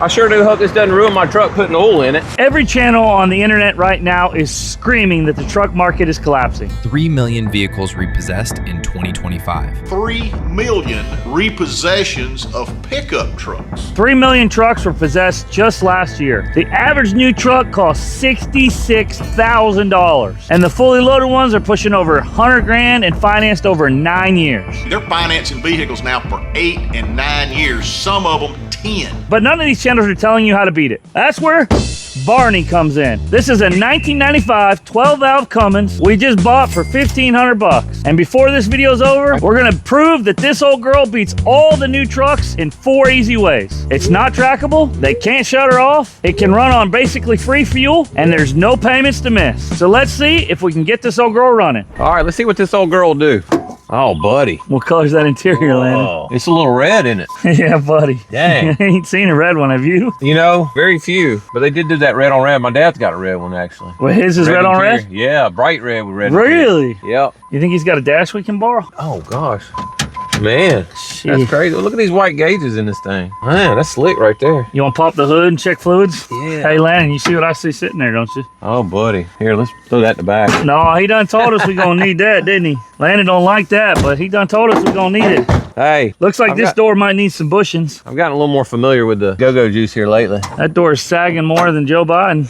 I sure do hope this doesn't ruin my truck putting oil in it. Every channel on the internet right now is screaming that the truck market is collapsing. 3 million vehicles repossessed in 2025. 3 million repossessions of pickup trucks. 3 million trucks were possessed just last year. The average new truck costs $66,000. And the fully loaded ones are pushing over 100 grand and financed over 9 years. They're financing vehicles now for 8 and 9 years, some of them 10. But none of these channels are telling you how to beat it. That's where Barney comes in. This is a 1995 12-valve Cummins we just bought for $1,500. And before this video is over, we're gonna prove that this old girl beats all the new trucks in 4 easy ways. It's not trackable, they can't shut her off, it can run on basically free fuel, and there's no payments to miss. So let's see if we can get this old girl running. All right, let's see what this old girl will do. Oh, buddy. What color's that interior, Landon? Oh, it's a little red in it. Yeah, buddy. Dang. I ain't seen a red one, have you? You know, very few, but they did do that red on red. My dad's got a red one, actually. Well, his is red on interior. red? Yeah, bright red with red. Really? Interior. Yep. You think he's got a dash we can borrow? Oh, gosh. Man, Shit. that's crazy. Look at these white gauges in this thing. Man, that's slick right there. You want to pop the hood and check fluids? Yeah. Hey, Landon, you see what I see sitting there, don't you? Oh, buddy. Here, let's throw that in the back. No, he done told us we gonna need that, didn't he? Landon don't like that, but he done told us we gonna need it. Hey. Looks like this door might need some bushings. I've gotten a little more familiar with the go-go juice here lately. That door is sagging more than Joe Biden.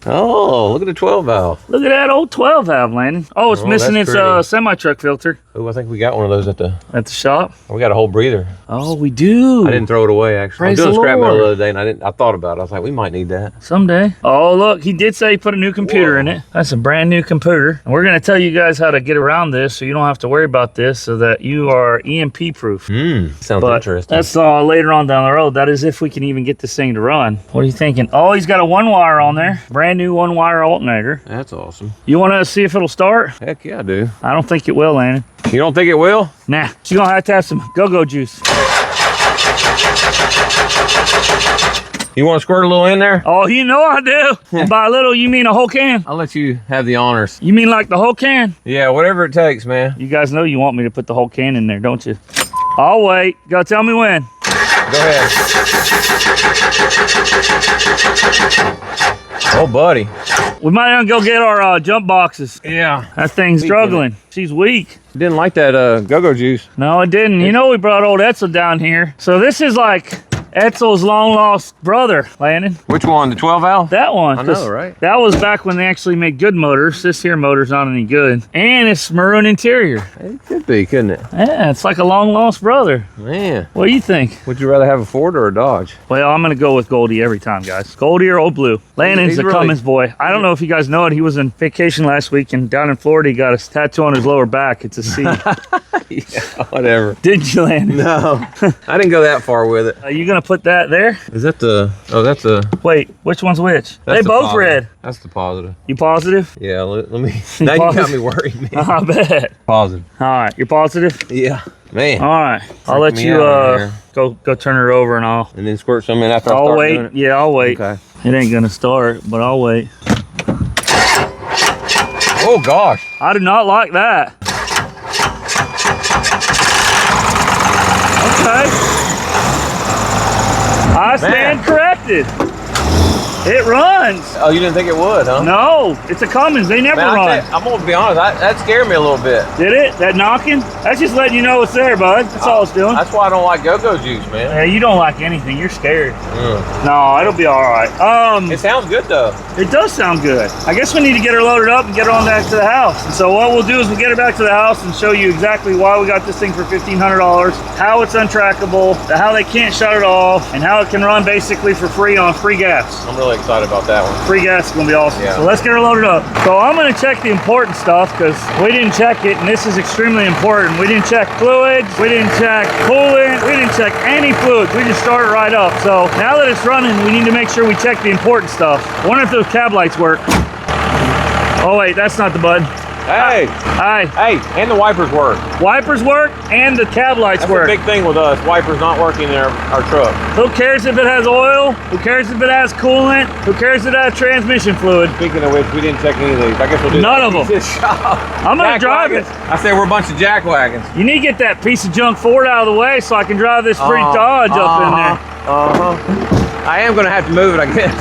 Oh, look at the 12 valve. Look at that old 12 valve, Landon. Oh, it's missing that's its pretty. semi-truck filter Oh, I think we got one of those at the shop. We got a whole breather. Oh, we do. I didn't throw it away, actually. Praise I was doing the scrap metal Lord. the other day, and I thought about it. I was like, we might need that. Someday. Oh, look, he did say he put a new computer Whoa. in it. That's a brand new computer. And we're going to tell you guys how to get around this so you don't have to worry about this, so that you are EMP proof. Sounds But interesting. that's later on down the road. That is if we can even get this thing to run. What are you thinking? Oh, he's got a 1-wire on there. Brand new 1-wire alternator. That's awesome. You want to see if it'll start? Heck yeah, I do. I don't think it will, Landon. You don't think it will? Nah, you're going to have some go-go juice. You want to squirt a little in there? Oh, you know I do. And by a little, you mean a whole can? I'll let you have the honors. You mean like the whole can? Yeah, whatever it takes, man. You guys know you want me to put the whole can in there, don't you? I'll wait. Go tell me when. Go ahead. Oh, buddy. We might even go get our jump boxes. Yeah. That thing's struggling. She's weak. Didn't like that go-go juice. No, it didn't. You know we brought old Etzel down here. So this is like Etzel's long-lost brother, Landon. Which one? The 12 valve? That one. I know, right? That was back when they actually made good motors. This here motor's not any good. And it's maroon interior. It could be, couldn't it? Yeah, it's like a long-lost brother. Man. What do you think? Would you rather have a Ford or a Dodge? Well, I'm going to go with Goldie every time, guys. Goldie or Old Blue. Landon's He's the really- Cummins boy. I don't know if you guys know it. He was on vacation last week, and down in Florida, he got a tattoo on his lower back. It's a C. Yeah, whatever. Didn't you, Landon? No, I didn't go that far with it. Are you going to put that there? Is that the, oh, that's the, Wait, which one's which? that's They the both positive. red. That's the positive. You positive? Yeah, let me, now you got me worried, man. I bet. Positive. All right, you're positive? Yeah, man. All right, I'll let me you out here. go turn her over, and I'll And then squirt some in after I I'll start wait. doing it. Yeah, I'll wait. Okay. It ain't gonna start, but I'll wait. Oh, gosh. I do not like that. Okay. I stand corrected. It runs. Oh, you didn't think it would, huh? No, it's a Cummins. They never Man, run. I'm going to be honest, that scared me a little bit. Did it? That knocking? That's just letting you know it's there, bud. That's all it's doing. That's why I don't like go-go juice, man. Yeah, you don't like anything. You're scared. Mm. No, it'll be all right. It sounds good, though. It does sound good. I guess we need to get her loaded up and get her on back to the house. And so what we'll do is we'll get her back to the house and show you exactly why we got this thing for $1,500, how it's untrackable, how they can't shut it off, and how it can run basically for free on free gas. I'm really excited about that one. Free gas is gonna be awesome. Yeah. So let's get her loaded up. So I'm gonna check the important stuff because we didn't check it, and this is extremely important. We didn't check fluids, we didn't check coolant, we didn't check any fluids. We just started right up. So now that it's running, we need to make sure we check the important stuff. I wonder if those cab lights work. Oh wait, that's not the button. Hey, Hi. hey, and the wipers work. Wipers work and the cab lights That's work. a big thing with us, wipers not working in our truck. Who cares if it has oil? Who cares if it has coolant? Who cares if it has transmission fluid? Speaking of which, we didn't check any of these. I guess we'll do None of them. This shop. I'm gonna drive it. I said we're a bunch of jack wagons. You need to get that piece of junk Ford out of the way so I can drive this pretty Dodge up in there. I am gonna have to move it, I guess.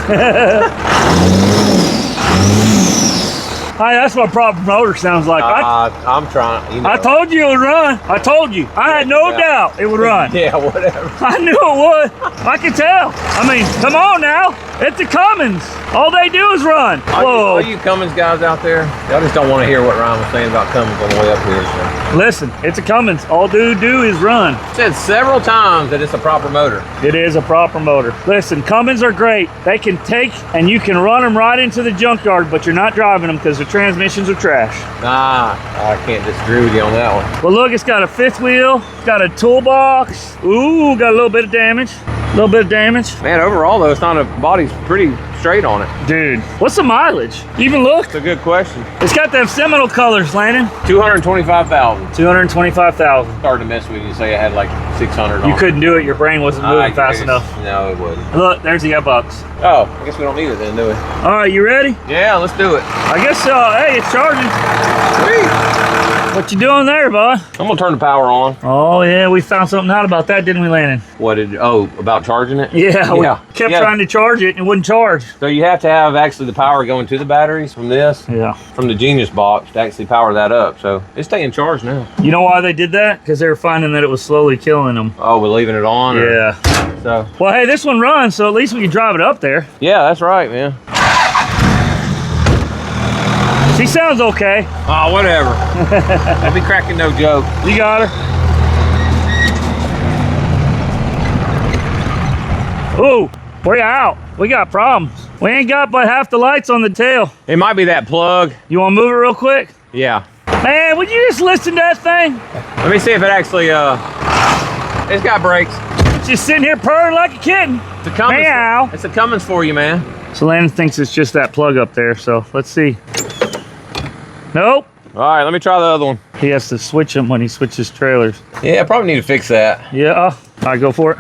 Hi, that's what proper motor sounds like. I'm trying. You know. I told you it would run. I told you. I had no doubt it would run. Yeah, whatever. I knew it would. I could tell. I mean, come on now. It's a Cummins. All they do is run. Whoa. All you Cummins guys out there, y'all just don't want to hear what Ryan was saying about Cummins on the way up here. So. Listen, it's a Cummins. All do is run. Said several times that it's a proper motor. It is a proper motor. Listen, Cummins are great. They can take and you can run them right into the junkyard, but you're not driving them because the transmissions are trash. Nah, I can't disagree with you on that one. Well, look, it's got a fifth wheel. It's got a toolbox. Ooh, got a little bit of damage. A little bit of damage. Man, overall though, it's not a body's pretty straight on it. Dude, what's the mileage? Even look. That's a good question. It's got them seminal colors, Landon. 225,000. 225,000. Started to mess with you. Say it had like 600 on You couldn't do it. Your brain wasn't moving fast enough. No, it wouldn't. Look, there's the box. Oh, I guess we don't need it then, do we? All right, you ready? Yeah, let's do it. I guess so. Hey, it's charging. Sweet. What you doing there, bud? I'm gonna turn the power on. Oh yeah, we found something out about that, didn't we, Landon? What did? Oh, about charging it? Yeah, we kept trying to charge it and it wouldn't charge. So you have to have actually the power going to the batteries from this. Yeah. From the Genius box to actually power that up. So it's staying charged now. You know why they did that? Because they were finding that it was slowly killing them. Oh, we're leaving it on? Or, yeah. So. Well, hey, this one runs, so at least we can drive it up there. Yeah, that's right, man. She sounds okay. Oh, whatever. I'll be cracking no joke. You got her. Ooh, we're out. We got problems. We ain't got but half the lights on the tail. It might be that plug. You want to move it real quick? Yeah. Man, would you just listen to that thing? Let me see if it actually, it's got brakes. It's just sitting here purring like a kitten. It's a Cummins. Meow. It's a Cummins for you, man. So Landon thinks it's just that plug up there, so let's see. Nope. All right, let me try the other one. He has to switch them when he switches trailers. Yeah, I probably need to fix that. Yeah. All right, go for it.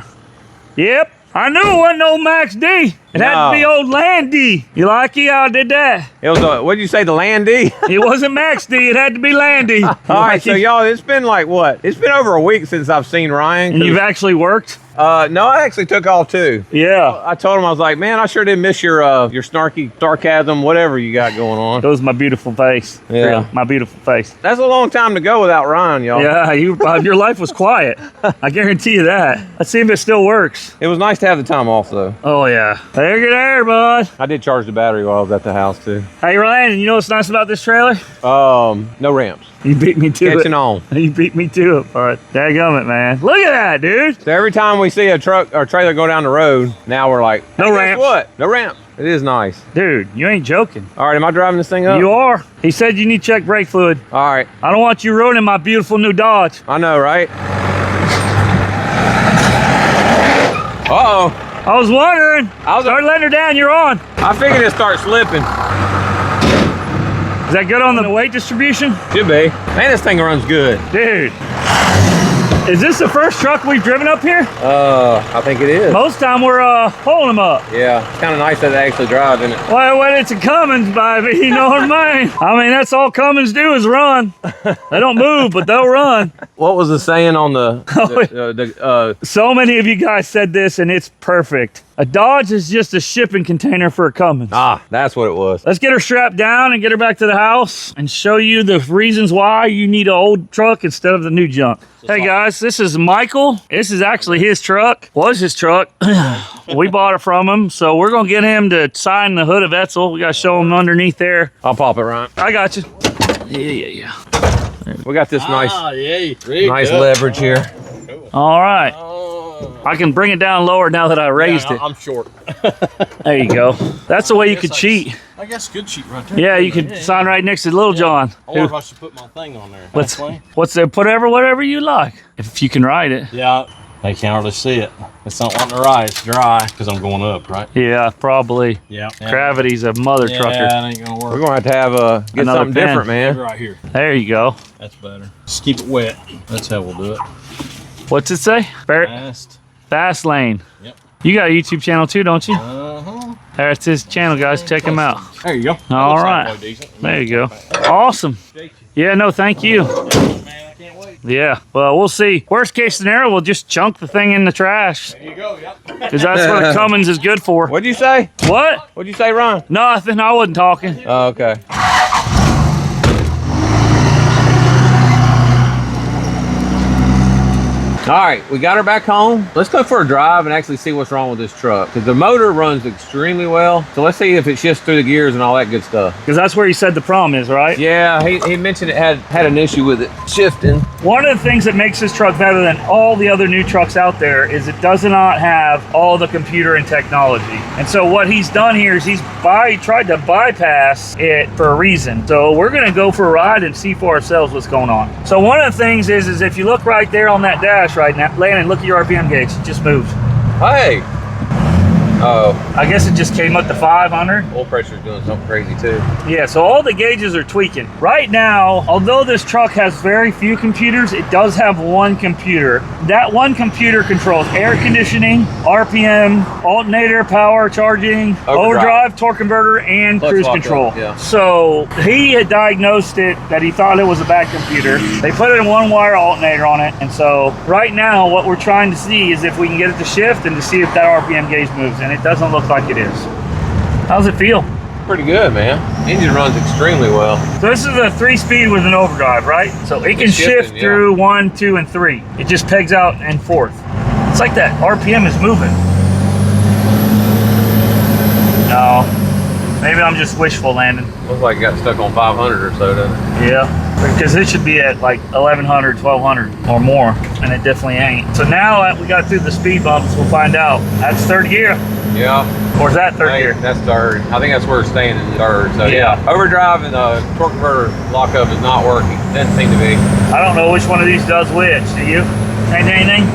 Yep. I knew it wasn't old Max D. It had to be old Land D. You like how I did that? It was, what did you say, the Land D? It wasn't Max D. It had to be Land D. All right, so y'all, it's been like what? It's been over a week since I've seen Ryan. And you've actually worked? No, I actually took off too. Yeah. I told him, I was like, man, I sure did miss your snarky sarcasm, whatever you got going on. That was my beautiful face. Yeah. Really, my beautiful face. That's a long time to go without Ryan, y'all. Yeah, your life was quiet. I guarantee you that. Let's see if it still works. It was nice to have the time off though. Oh yeah. There, bud. I did charge the battery while I was at the house too. Hey, Landon, you know what's nice about this trailer? No ramps. You beat me to Catching on. You beat me to it, bud. Dadgummit, man. Look at that, dude. So every time we see a truck or trailer go down the road, now we're like, no hey, ramps. Guess what? No ramps. It is nice. Dude, you ain't joking. All right, am I driving this thing up? You are. He said you need to check brake fluid. All right. I don't want you ruining my beautiful new Dodge. I know, right? Uh-oh. I was wondering. Start letting her down, you're on. I figured it'd start slipping. Is that good on the weight distribution? Should be. Man, this thing runs good. Dude. Is this the first truck we've driven up here? I think it is. Most time we're pulling them up. Yeah, it's kind of nice that they actually drive, isn't it? Well, when it's a Cummins, baby, you know what I mean? I mean, that's all Cummins do is run. They don't move, but they'll run. What was the saying on the So many of you guys said this, and it's perfect. A Dodge is just a shipping container for a Cummins. Ah, that's what it was. Let's get her strapped down and get her back to the house and show you the reasons why you need an old truck instead of the new junk. Hey guys, this is Michael. This is actually his truck. Was his truck. We bought it from him, so we're gonna get him to sign the hood of Etzel. We gotta show him underneath there. I'll pop it, Ryan. I got you. Yeah. We got this nice good. leverage here. All right. I can bring it down lower now that I raised it. I'm short. There you go. That's the way you could cheat. I guess good cheat right there. Yeah, you could sign right next to Little John. I wonder if I should put my thing on there. What's there? Put whatever you like, if you can ride it. Yeah, they can't hardly see it. It's not wanting to rise. It's dry because I'm going up, right? Yeah, probably. Yeah. Gravity's a mother trucker. Yeah, it ain't gonna work. We're gonna have to get Another something pin. different, man. Right here. There you go. That's better. Just keep it wet. That's how we'll do it. What's it say? Fast Lane. Yep. You got a YouTube channel too, don't you? Uh-huh. That's his channel, guys. Check him out. There you go. All right. There you go. Awesome. Yeah, no, thank you. Man, I can't wait. Yeah, well, we'll see. Worst case scenario, we'll just chunk the thing in the trash. There you go, yep. Because that's what Cummins is good for. What'd you say? What? What'd you say, Ron? Nothing, I wasn't talking. Oh, okay. All right, we got her back home. Let's go for a drive and actually see what's wrong with this truck, because the motor runs extremely well. So let's see if it shifts through the gears and all that good stuff. Because that's where you said the problem is, right? Yeah, he mentioned it had an issue with it shifting. One of the things that makes this truck better than all the other new trucks out there is it does not have all the computer and technology. And so what he's done here is he's tried to bypass it for a reason. So we're gonna go for a ride and see for ourselves what's going on. So one of the things is if you look right there on that dash right now, Landon, look at your RPM gauge, it just moved. Hey. Oh. I guess it just came up to 500. Oil pressure's doing something crazy too. Yeah, so all the gauges are tweaking. Right now, although this truck has very few computers, it does have one computer. That one computer controls air conditioning, RPM, alternator, power, charging, overdrive, torque converter, and Clutch cruise lockup, control. yeah. So he had diagnosed it that he thought it was a bad computer. They put a one wire alternator on it. And so right now, what we're trying to see is if we can get it to shift and to see if that RPM gauge moves. And it doesn't look like it is. How's it feel? Pretty good, man. Engine runs extremely well. So this is a 3-speed with an overdrive, right? So it can shift shifting, through 1, 2, and 3. It just pegs out and forth. It's like that RPM is moving. No, maybe I'm just wishful landing. Looks like it got stuck on 500 or so, doesn't it? Yeah, because it should be at like 1100, 1200 or more, and it definitely ain't. So now that we got through the speed bumps, we'll find out. That's third gear. Yeah. Or is that third Hey, gear? that's third. I think that's where it's staying in third. So Yeah. overdrive and the torque converter lockup is not working. Doesn't seem to be. I don't know which one of these does which. Do you? Ain't anything?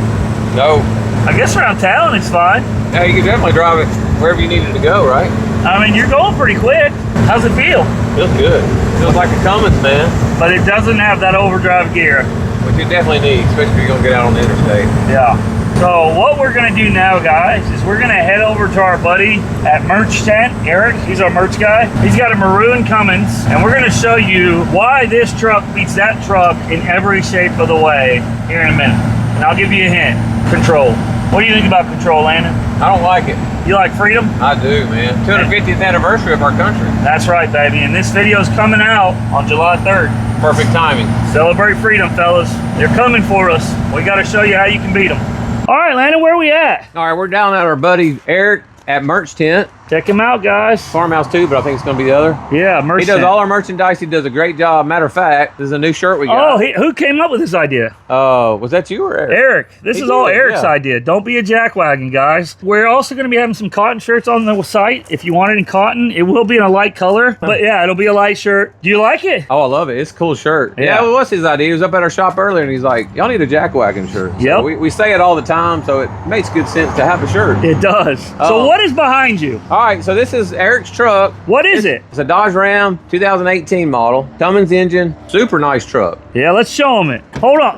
No. I guess around town it's fine. Yeah, you can definitely drive it wherever you need it to go, right? I mean, you're going pretty quick. How's it feel? Feels good. Feels like a Cummins, man. But it doesn't have that overdrive gear. Which you definitely need, especially if you're gonna get out on the interstate. Yeah. So what we're gonna do now, guys, is we're gonna head over to our buddy at Merch Tent, Eric. He's our merch guy. He's got a maroon Cummins, and we're gonna show you why this truck beats that truck in every shape of the way here in a minute. And I'll give you a hint. Control. What do you think about control, Landon? I don't like it. You like freedom? I do, man. 250th anniversary of our country. That's right, baby. And this video's coming out on July 3rd. Perfect timing. Celebrate freedom, fellas. They're coming for us. We got to show you how you can beat them. All right, Landon, where we at? All right, we're down at our buddy Eric at Merch Tent. Check him out, guys. Farmhouse too, but I think it's gonna be the other. Yeah, Merch He does Tent. all our merchandise. He does a great job. Matter of fact, this is a new shirt we got. Oh, who came up with this idea? Was that you or Eric? Eric. This He is all did, Eric's yeah. idea. Don't be a jackwagon, guys. We're also going to be having some cotton shirts on the site. If you want it in cotton, it will be in a light color. But yeah, it'll be a light shirt. Do you like it? Oh, I love it. It's a cool shirt. Yeah. Yeah, well, what's his idea? He was up at our shop earlier and he's like, y'all need a jackwagon shirt. So Yep. we say it all the time, so it makes good sense to have a shirt. It does. So Oh. what is behind you? All right, so this is Eric's truck. What is it? It's a Dodge Ram 2018 model. Cummins engine. Super nice truck. Yeah, let's show them it. Hold on.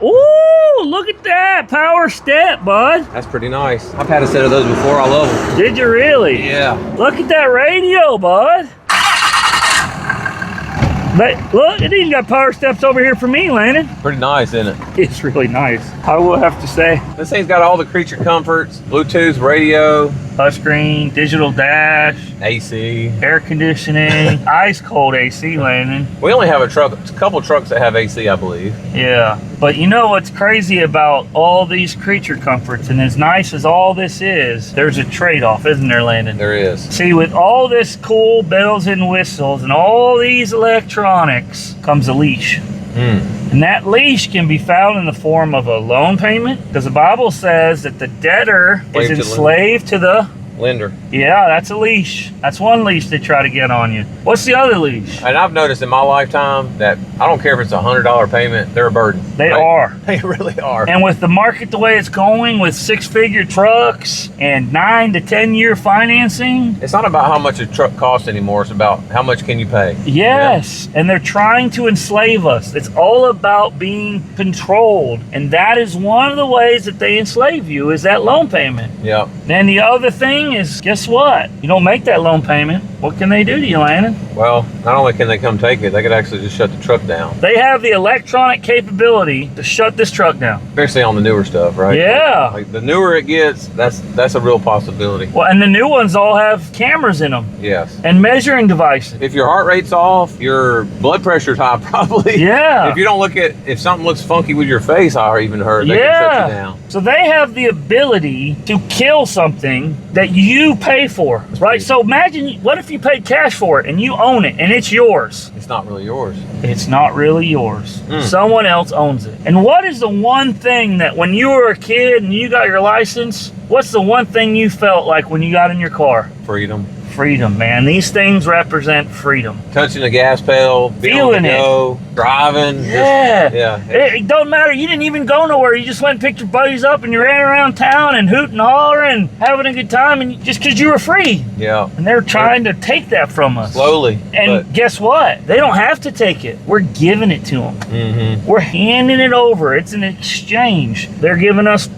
Ooh, look at that. Power step, bud. That's pretty nice. I've had a set of those before. I love them. Did you really? Yeah. Look at that radio, bud. But look, it even got power steps over here for me, Landon. Pretty nice, isn't it? It's really nice. I will have to say. This thing's got all the creature comforts, Bluetooth, radio, Touchscreen, digital dash, AC. air conditioning, ice cold AC, Landon. We only have a couple trucks that have AC, I believe. Yeah, but you know what's crazy about all these creature comforts, and as nice as all this is, there's a trade-off, isn't there, Landon? There is. See, with all this cool bells and whistles and all these electronics comes a leash. And that leash can be found in the form of a loan payment, because the Bible says that the debtor is Slave to the enslaved to the... Lender. Yeah, that's a leash. That's one leash they try to get on you. What's the other leash? And I've noticed in my lifetime that I don't care if it's $100 payment, they're a burden. They right? are. They really are. And with the market the way it's going, with 6-figure trucks and 9 to 10 year financing. It's not about how much a truck costs anymore. It's about how much can you pay. Yes. And they're trying to enslave us. It's all about being controlled. And that is one of the ways that they enslave you is that loan payment. Yep. Then the other thing thing is, guess what? You don't make that loan payment. What can they do to you, Landon? Well, not only can they come take it, they could actually just shut the truck down. They have the electronic capability to shut this truck down. Especially on the newer stuff, right? Yeah. Like the newer it gets, that's a real possibility. Well, and the new ones all have cameras in them Yes. and measuring devices. If your heart rate's off, your blood pressure's high, probably. Yeah. If you don't look at, if something looks funky with your face, I even heard they can shut you down. So they have the ability to kill something that you pay for, right? So imagine, what if you paid cash for it and you own it and it's yours? It's not really yours. It's not really yours. Someone else owns it. And what is the one thing that when you were a kid and you got your license, what's the one thing you felt like when you got in your car? Freedom. Freedom, man. These things represent freedom. Touching the gas pedal, Feeling it. Driving. Yeah. It don't matter. You didn't even go nowhere. You just went and picked your buddies up and you ran around town and hooting and hollering, having a good time, and just because you were free. Yeah. And they're trying to take that from us. Slowly. And guess what? They don't have to take it. We're giving it to them. Mm-hmm. We're handing it over. It's an exchange. They're giving us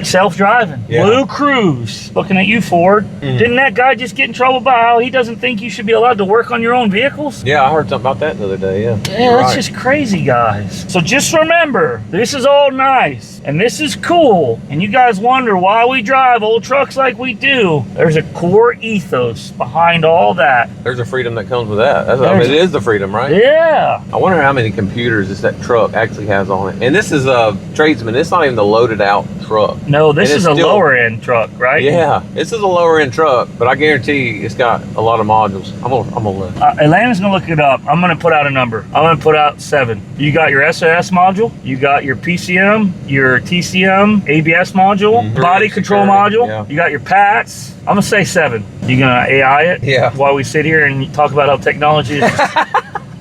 self-driving. Yeah. Blue Cruise. Looking at you, Ford. Didn't that guy just get in trouble by how he doesn't think you should be allowed to work on your own vehicles? Yeah, I heard something about that the other day, yeah. Yeah, that's just crazy, guys. So just remember, this is all nice and this is cool, and you guys wonder why we drive old trucks like we do. There's a core ethos behind all that. There's a freedom that comes with that. I mean, it is the freedom, right? Yeah. I wonder how many computers that truck actually has on it. And this is a tradesman. It's not even the loaded out truck. No, this And is it's a still- lower end truck, right? Yeah, this is a lower end truck, but I guarantee it's got a lot of modules. I'm gonna look. Atlanta's gonna look it up. I'm gonna put out a number. I'm gonna put out 7. You got your SAS module, you got your PCM, your TCM, ABS module, body control module, yeah. you got your PATs. I'm gonna say 7. You gonna AI it? Yeah. While we sit here and talk about how technology is.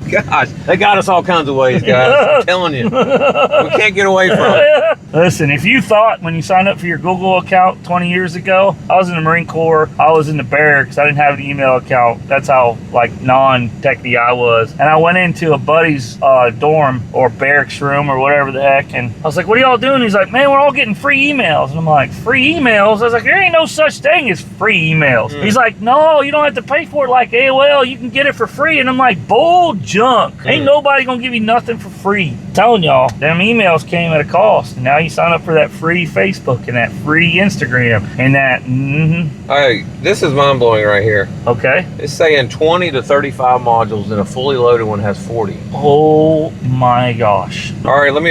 Gosh, they got us all kinds of ways, guys. I'm telling you, we can't get away from it. Listen, if you thought when you signed up for your Google account 20 years ago, I was in the Marine Corps, I was in the barracks, I didn't have an email account. That's how like non-techy I was. And I went into a buddy's dorm or barracks room or whatever the heck, and I was like, what are y'all doing? He's like, man, we're all getting free emails. And I'm like, free emails? I was like, there ain't no such thing as free emails. He's like, no, you don't have to pay for it like AOL. You can get it for free. And I'm like, bull junk. Ain't nobody gonna give you nothing for free. I'm telling y'all, them emails came at a cost. And now you sign up for that free Facebook and that free Instagram and that. Hey, this is mind blowing right here. Okay. It's saying 20 to 35 modules, and a fully loaded one has 40. Oh my gosh. All right, let me.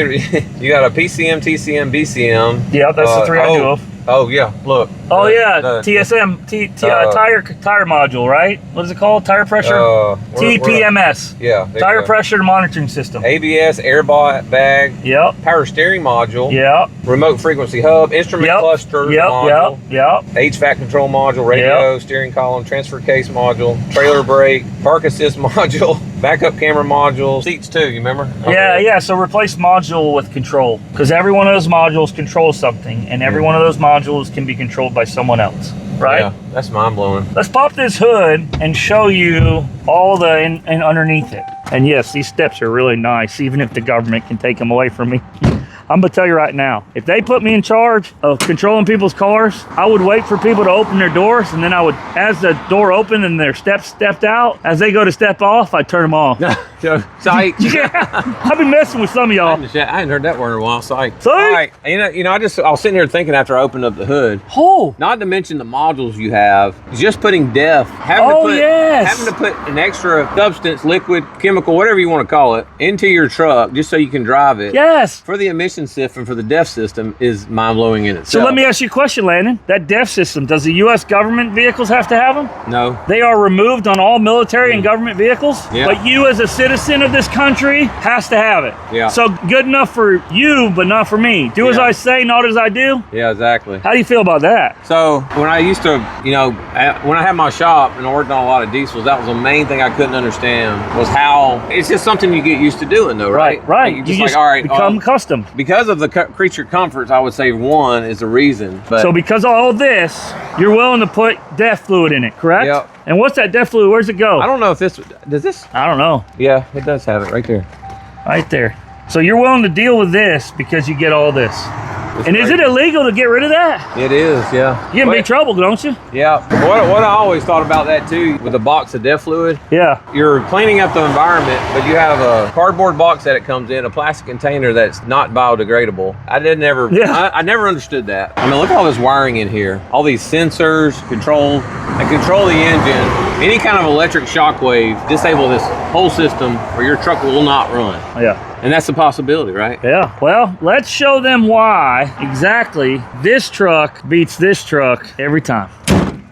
You got a PCM, TCM, BCM. Yeah, that's the 3 I knew of. Oh yeah, look. Oh yeah, TSM, tire module, right? What is it called? Tire pressure? TPMS. Yeah. there you Tire go. pressure monitoring system. ABS, bag. Yep. Power steering module. Yep. Remote frequency hub, instrument cluster module. Yep. HVAC control module, radio, steering column, transfer case module, trailer brake, park assist module, backup camera module, seats too, you remember? Yeah, so replace module with control, because every one of those modules controls something, and every one of those modules can be controlled by someone else, right? Yeah, that's mind blowing. Let's pop this hood and show you all the and underneath it. And yes, these steps are really nice, even if the government can take them away from me. I'm gonna tell you right now, if they put me in charge of controlling people's cars, I would wait for people to open their doors, and then I would, as the door opened and their steps stepped out, as they go to step off, I'd turn them off. Psych. Yeah, I've been messing with some of y'all. I hadn't heard that word in a while. Psych. Psych. All right, you know, I was sitting here thinking after I opened up the hood. Oh. Not to mention the modules you have, just putting having to put an extra substance, liquid, chemical, whatever you want to call it, into your truck just so you can drive it. Yes. For the emission system, for the DEF system, is mind-blowing in itself. So let me ask you a question, Landon. That DEF system, does the U.S. government vehicles have to have them? No. They are removed on all military and government vehicles, Yeah. but you as a citizen of this country has to have it. Yeah. So good enough for you, but not for me. Do as Yeah. I say, not as I do. Yeah, exactly. How do you feel about that? So when I used to, when I had my shop and I worked on a lot of diesels, that was the main thing I couldn't understand was how it's just something you get used to doing, though, right? Right. You You just just like, all right, become accustomed. because of the creature comforts, I would say one is the reason. But So because of all this, you're willing to put DEF fluid in it, correct? Yep. And what's that DEF fluid? Where's it go? I don't know if does this? I don't know. Yeah, it does have it right there. Right there. So you're willing to deal with this because you get all this. And is it illegal to get rid of that? It is, yeah. You get in big trouble, don't you? Yeah. What I always thought about that too, with a box of DEF fluid, Yeah. you're cleaning up the environment, but you have a cardboard box that it comes in, a plastic container that's not biodegradable. I never understood that. I mean, look at all this wiring in here. All these sensors, control the engine. Any kind of electric shock wave, disable this whole system or your truck will not run. Yeah. And that's a possibility, right? Yeah. Well, let's show them why exactly this truck beats this truck every time.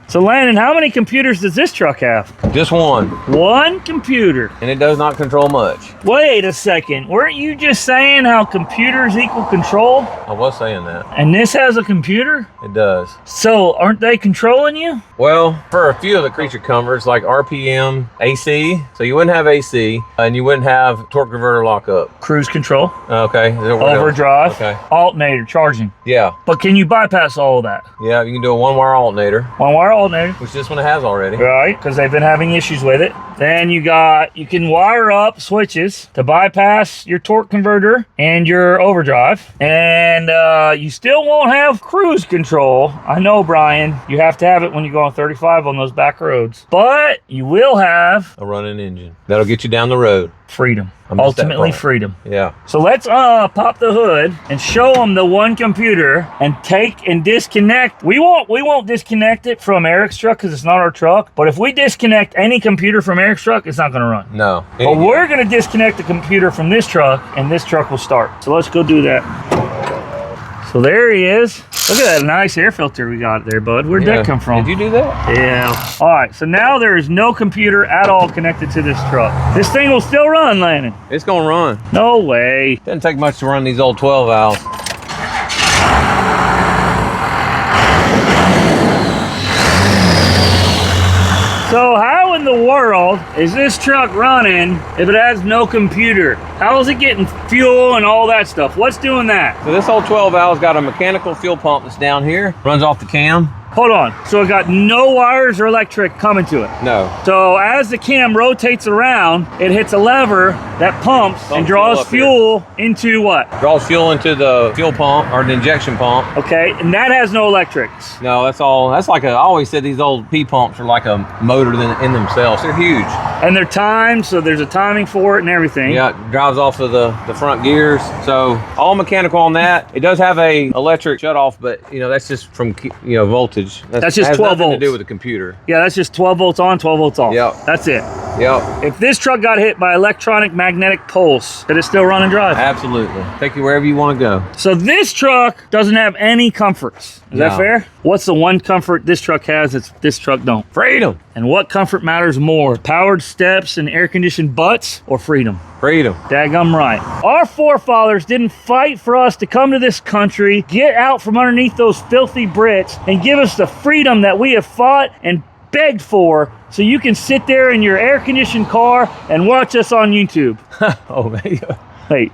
So Landon, how many computers does this truck have? Just one. One computer. And it does not control much. Wait a second. Weren't you just saying how computers equal control? I was saying that. And this has a computer? It does. So aren't they controlling you? Well, for a few of the creature comforts like RPM, AC, so you wouldn't have AC and you wouldn't have torque converter lockup. Cruise control. Okay. Overdrive. Okay. Alternator charging. Yeah. But can you bypass all of that? Yeah, you can do a one-wire alternator. One-wire alternator. Which this one has already. Right, because they've been having issues with it. Then you can wire up switches to bypass your torque converter and your overdrive. And you still won't have cruise control. I know, Brian, you have to have it when you go on 35 on those back roads. But you will have a running engine. That'll get you down the road. Freedom. Ultimately freedom. Yeah. So let's pop the hood and show them the one computer and take and disconnect. We won't disconnect it from Eric's truck because it's not our truck. But if we disconnect any computer from Eric's truck, it's not going to run. No. But we're going to disconnect the computer from this truck and this truck will start. So let's go do that. So there he is. Look at that nice air filter we got there, bud. Where'd that come from? Did you do that? Yeah. All right, so now there is no computer at all connected to this truck. This thing will still run, Landon. It's gonna run. No way. Doesn't take much to run these old 12 valves. So how in the world is this truck running if it has no computer? How is it getting fuel and all that stuff? What's doing that? So this old 12 valve's got a mechanical fuel pump that's down here. Runs off the cam. Hold on. So it got no wires or electric coming to it? No. So as the cam rotates around, it hits a lever that pumps and draws fuel into what? Draws fuel into the fuel pump or the injection pump. Okay, and that has no electrics. No, that's all. That's like I always said these old P-pumps are like a motor in themselves. They're huge. And they're timed, so there's a timing for it and everything. Yeah, it drives off of the front gears. So all mechanical on that. It does have a electric shutoff, but that's just from voltage. That's just 12 volts. To do with the computer. Yeah, that's just 12 volts on, 12 volts off. Yep. That's it. Yep. If this truck got hit by electronic magnetic pulse, could it still run and drive? Absolutely. Take you wherever you want to go. So this truck doesn't have any comforts. Is that fair? What's the one comfort this truck has that this truck don't? Freedom. And what comfort matters more? Powered steps and air-conditioned butts or freedom? Freedom. Daggum right. Our forefathers didn't fight for us to come to this country, get out from underneath those filthy Brits, and give us the freedom that we have fought and begged for, so you can sit there in your air-conditioned car and watch us on YouTube. Oh, man. Wait.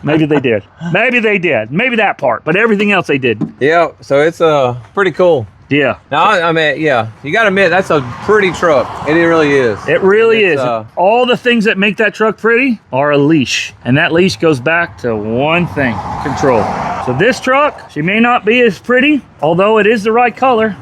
Maybe they did. Maybe they did. Maybe that part, but everything else they did. Yeah, so it's pretty cool. Yeah. Now, I mean, yeah, you got to admit, that's a pretty truck. It really is. It really is. All the things that make that truck pretty are a leash. And that leash goes back to one thing, control. So this truck, she may not be as pretty, although it is the right color.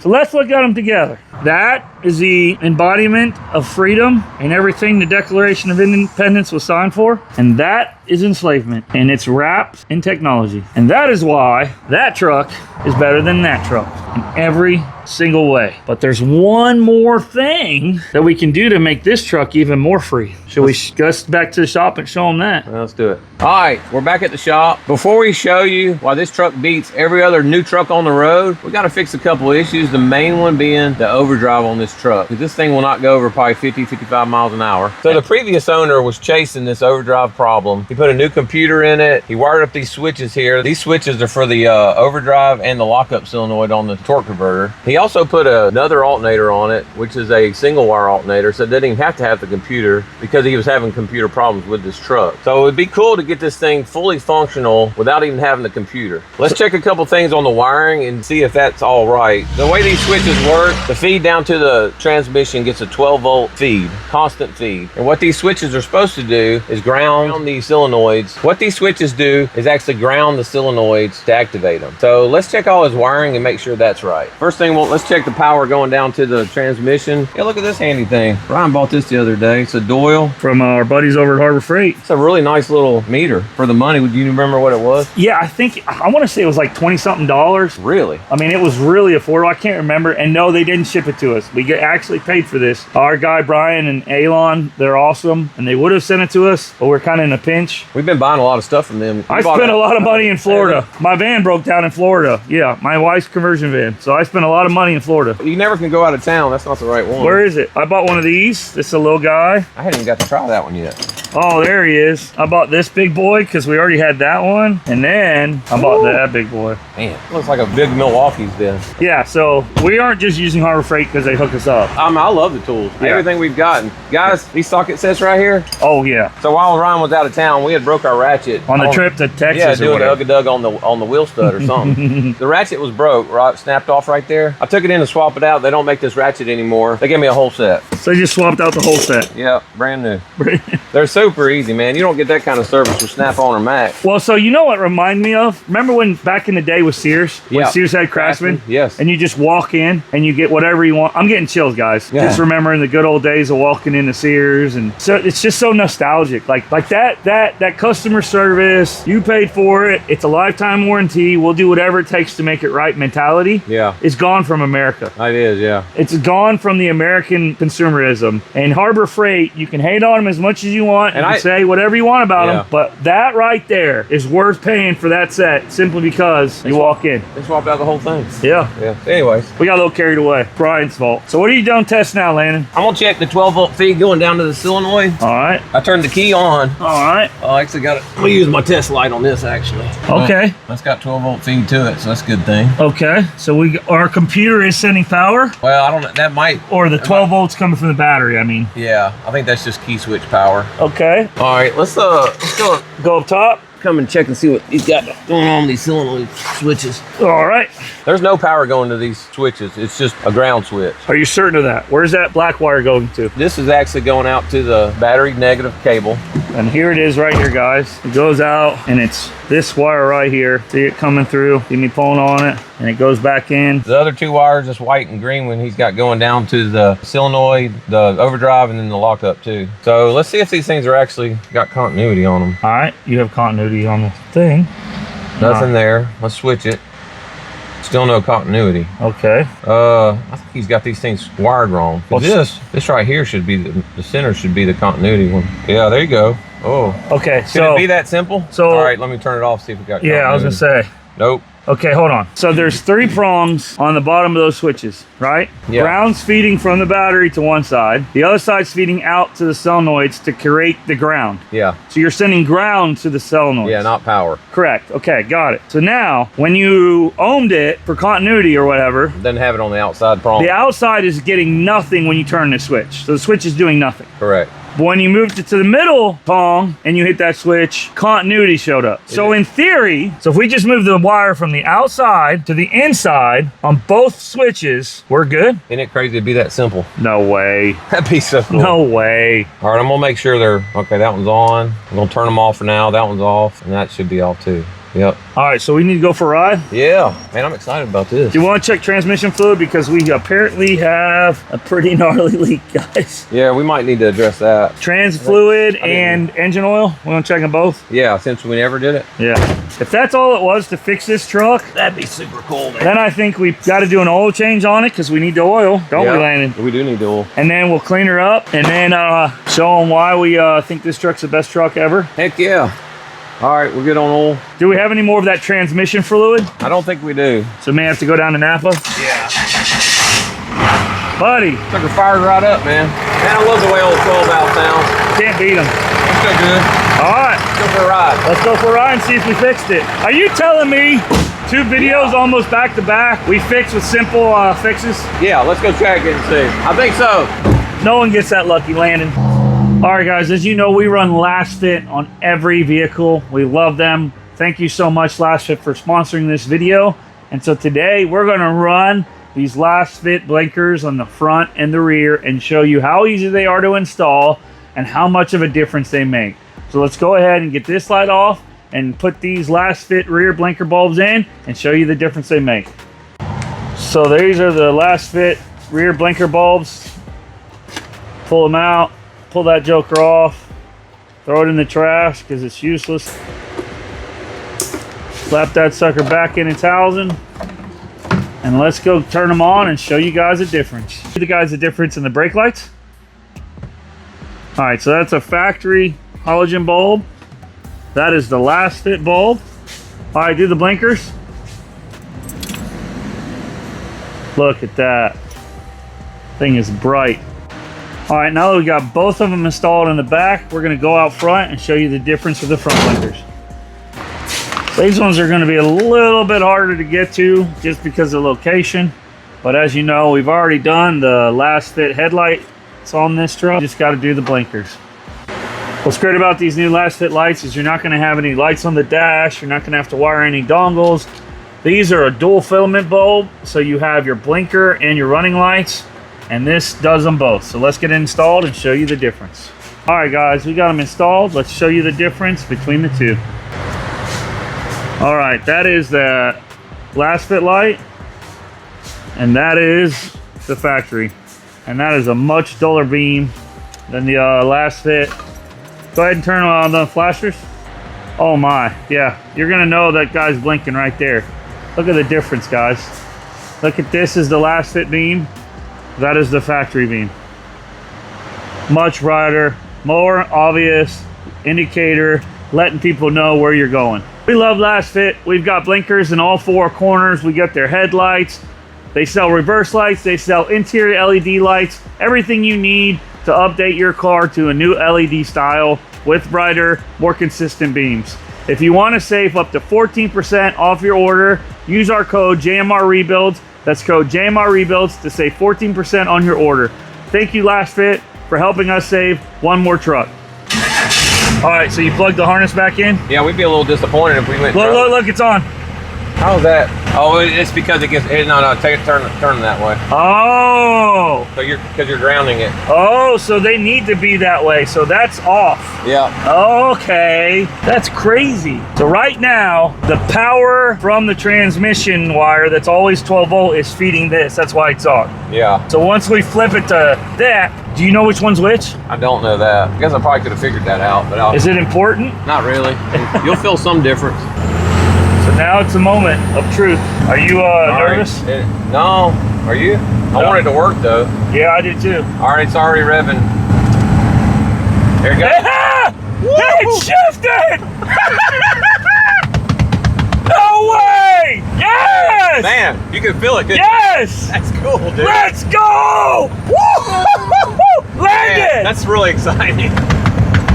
So let's look at them together. That is the embodiment of freedom and everything the Declaration of Independence was signed for. And that is enslavement. And it's wrapped in technology. And that is why that truck is better than that truck in every single way. But there's one more thing that we can do to make this truck even more free. Should we go back to the shop and show them that? Well, let's do it. All right, we're back at the shop. Before we show you why this truck beats every other new truck on the road, we got to fix a couple issues. The main one being the overdrive on this truck. This thing will not go over probably 50, 55 miles an hour. So the previous owner was chasing this overdrive problem. He put a new computer in it. He wired up these switches here. These switches are for the overdrive and the lockup solenoid on the torque converter. He He also put another alternator on it, which is a single wire alternator, so it didn't even have to have the computer because he was having computer problems with this truck. So it would be cool to get this thing fully functional without even having the computer. Let's check a couple things on the wiring and see if that's all right. The way these switches work, the feed down to the transmission gets a 12-volt feed, constant feed. And what these switches are supposed to do is ground these solenoids. What these switches do is actually ground the solenoids to activate them. So let's check all his wiring and make sure that's right. First thing, well, let's check the power going down to the transmission. Yeah, look at this handy thing. Ryan bought this the other day. It's a Doyle. From our buddies over at Harbor Freight. It's a really nice little meter for the money. Do you remember what it was? Yeah, I want to say it was like $20-something. Really? I mean, it was really affordable. I can't remember. And no, they didn't ship it to us. We actually paid for this. Our guy, Brian and Alon, they're awesome. And they would have sent it to us, but we're kind of in a pinch. We've been buying a lot of stuff from them. I spent a lot of money in Florida. My van broke down in Florida. Yeah, my wife's conversion van. So I spent a lot of money in Florida. You never can go out of town. That's not the right one. Where is it? I bought one of these. This is a little guy. I hadn't even got to try that one yet. Oh, there he is. I bought this big boy because we already had that one. And then I bought that big boy. Man, looks like a big Milwaukee's then. Yeah, so we aren't just using Harbor Freight because they hook us up. I love the tools. Yeah. Everything we've gotten. Guys, these socket sets right here. Oh, yeah. So while Ryan was out of town, we had broke our ratchet. On the trip to Texas. Yeah, or doing a whatever. hug-a-dug on the wheel stud or something. The ratchet was broke, right? Snapped off right there. I took it in to swap it out. They don't make this ratchet anymore. They gave me a whole set. So they just swapped out the whole set. Yeah, brand new. They're super easy, man. You don't get that kind of service with Snap-on or Mac. Well, so you know what remind me of? Remember when back in the day with Sears? When Yeah. Sears had Craftsman? Yes. And you just walk in and you get whatever you want. I'm getting chills, guys. Yeah. Just remembering the good old days of walking into Sears. And so it's just so nostalgic. Like that customer service, you paid for it. It's a lifetime warranty. We'll do whatever it takes to make it right mentality. Yeah. It's gone from America. It is, yeah. It's gone from the American consumerism. And Harbor Freight, you can hate on them as much as you want. And you can say whatever you want about Yeah. them. But that right there is worth paying for that set simply because you walk in. They swapped out the whole thing. Yeah. Yeah. Anyways, We got a little carried away. Brian's fault. So what are you doing test now, Landon? I'm gonna check the 12-volt feed going down to the solenoid. All right. I turned the key on. All right. Oh, I actually got it. I'm gonna use my test light on this actually. Okay. That's got 12-volt feed to it, so that's a good thing. Okay. So our computer is sending power, Well, I don't know. That might. or the 12 volts coming from the battery, I mean. Yeah, I think that's just key switch power. Okay. All right, let's go Go up top. come and check and see what he's got going on with these solenoid switches. All right. There's no power going to these switches. It's just a ground switch. Are you certain of that? Where's that black wire going to? This is actually going out to the battery negative cable. And here it is right here, guys. It goes out and it's this wire right here. See it coming through? See me pulling on it? And it goes back in. The other two wires is white and green when he's got going down to the solenoid, the overdrive, and then the lockup too. So let's see if these things are actually got continuity on them. All right, you have continuity on the thing. Nothing there. Let's switch it. Still no continuity. Okay. I think he's got these things wired wrong. This right here should be the center should be the continuity one. Yeah, there you go. Oh. Okay, Can so it be that simple? so- all right, let me turn it off. See if we got. yeah, I was gonna continuity. say. Nope. Okay, hold on. So there's 3 prongs on the bottom of those switches, right? Yeah. Ground's feeding from the battery to one side. The other side's feeding out to the solenoids to create the ground. Yeah. So you're sending ground to the solenoids. Yeah, not power. Correct. Okay, got it. So now, when you ohmed it for continuity or whatever, Doesn't have it on the outside prong. the outside is getting nothing when you turn the switch. So the switch is doing nothing. Correct. But when you moved it to the middle prong and you hit that switch, continuity showed up. So in theory, so if we just move the wire from the outside to the inside on both switches, we're good? Isn't it crazy to be that simple? No way. That'd be so cool. No way. All right, I'm gonna make sure they're okay. That one's on. I'm gonna turn them off for now. That one's off, and that should be off too. Yep. All right, so we need to go for a ride. Yeah, man, I'm excited about this. Do you want to check transmission fluid? Because we apparently have a pretty gnarly leak, guys. Yeah, we might need to address that. Trans fluid and engine oil. We want to check them both? Yeah, since we never did it. Yeah. If that's all it was to fix this truck, That'd be super cool, man. then I think we've got to do an oil change on it because we need the oil, don't we, Landon? We do need the oil. And then we'll clean her up and then show them why we think this truck's the best truck ever. Heck yeah. All right, we're good on oil. Do we have any more of that transmission fluid? I don't think we do. So may have to go down to Napa. Yeah. Buddy, Sucker fired right up, man. Man, I love the way old 12 valve sounds. can't beat them. Let's go good. All right, Let's go for a ride. let's go for a ride and see if we fixed it. Are you telling me 2 videos almost back to back. We fix with simple fixes. Yeah, let's go check it and see. I think so. No one gets that lucky, Landon. All right, guys, as you know, we run Lasfit on every vehicle. We love them. Thank you so much, Lasfit, for sponsoring this video. And so today we're gonna run these Lasfit blinkers on the front and the rear and show you how easy they are to install and how much of a difference they make. So let's go ahead and get this light off and put these Lasfit rear blinker bulbs in and show you the difference they make. So these are the Lasfit rear blinker bulbs. Pull them out, pull that joker off, throw it in the trash because it's useless. Slap that sucker back in its housing. And let's go turn them on and show you guys a difference. Show you guys the difference in the brake lights. All right, so that's a factory halogen bulb. That is the Lasfit bulb. All right, do the blinkers. Look at that. Thing is bright. All right, now that we got both of them installed in the back, we're gonna go out front and show you the difference of the front blinkers. These ones are gonna be a little bit harder to get to just because of location. But as you know, we've already done the Lasfit headlight. It's on this truck. Just gotta do the blinkers. What's great about these new Lasfit lights is you're not gonna have any lights on the dash. You're not gonna have to wire any dongles. These are a dual filament bulb, so you have your blinker and your running lights, and this does them both. So let's get it installed and show you the difference. All right, guys, we got them installed. Let's show you the difference between the two. All right, that is the Lasfit light, and that is the factory. And that is a much duller beam than the Lasfit. Go ahead and turn on the flashers. Oh my, yeah, you're gonna know that guy's blinking right there. Look at the difference, guys. Look at this is the Lasfit beam. That is the factory beam. Much brighter, more obvious indicator, letting people know where you're going. We love Lasfit. We've got blinkers in all 4 corners. We got their headlights. They sell reverse lights. They sell interior LED lights. Everything you need to update your car to a new LED style with brighter, more consistent beams. If you want to save up to 14% off your order, use our code JMR Rebuilds. That's code JMR Rebuilds to save 14% on your order. Thank you, Lasfit, for helping us save one more truck. All right, so you plugged the harness back in? Yeah, we'd be a little disappointed if we went. Look, it's on. How's that? Oh, it's because it gets. No, take it, turn that way. Oh. So because you're grounding it. Oh, so they need to be that way. So that's off. Yeah. Okay, that's crazy. So right now, the power from the transmission wire that's always 12 volt is feeding this. That's why it's on. Yeah. So once we flip it to that, do you know which one's which? I don't know that. I guess I probably could have figured that out, but is it important? Not really. You'll feel some difference. So now it's a moment of truth. Are you nervous? No. Are you? I want it to work though. Yeah, I did too. All right, it's already revving. There you go. It shifted! No way! Yes! Man, you can feel it. Yes! That's cool, dude. Let's go! Woo! Landed! That's really exciting.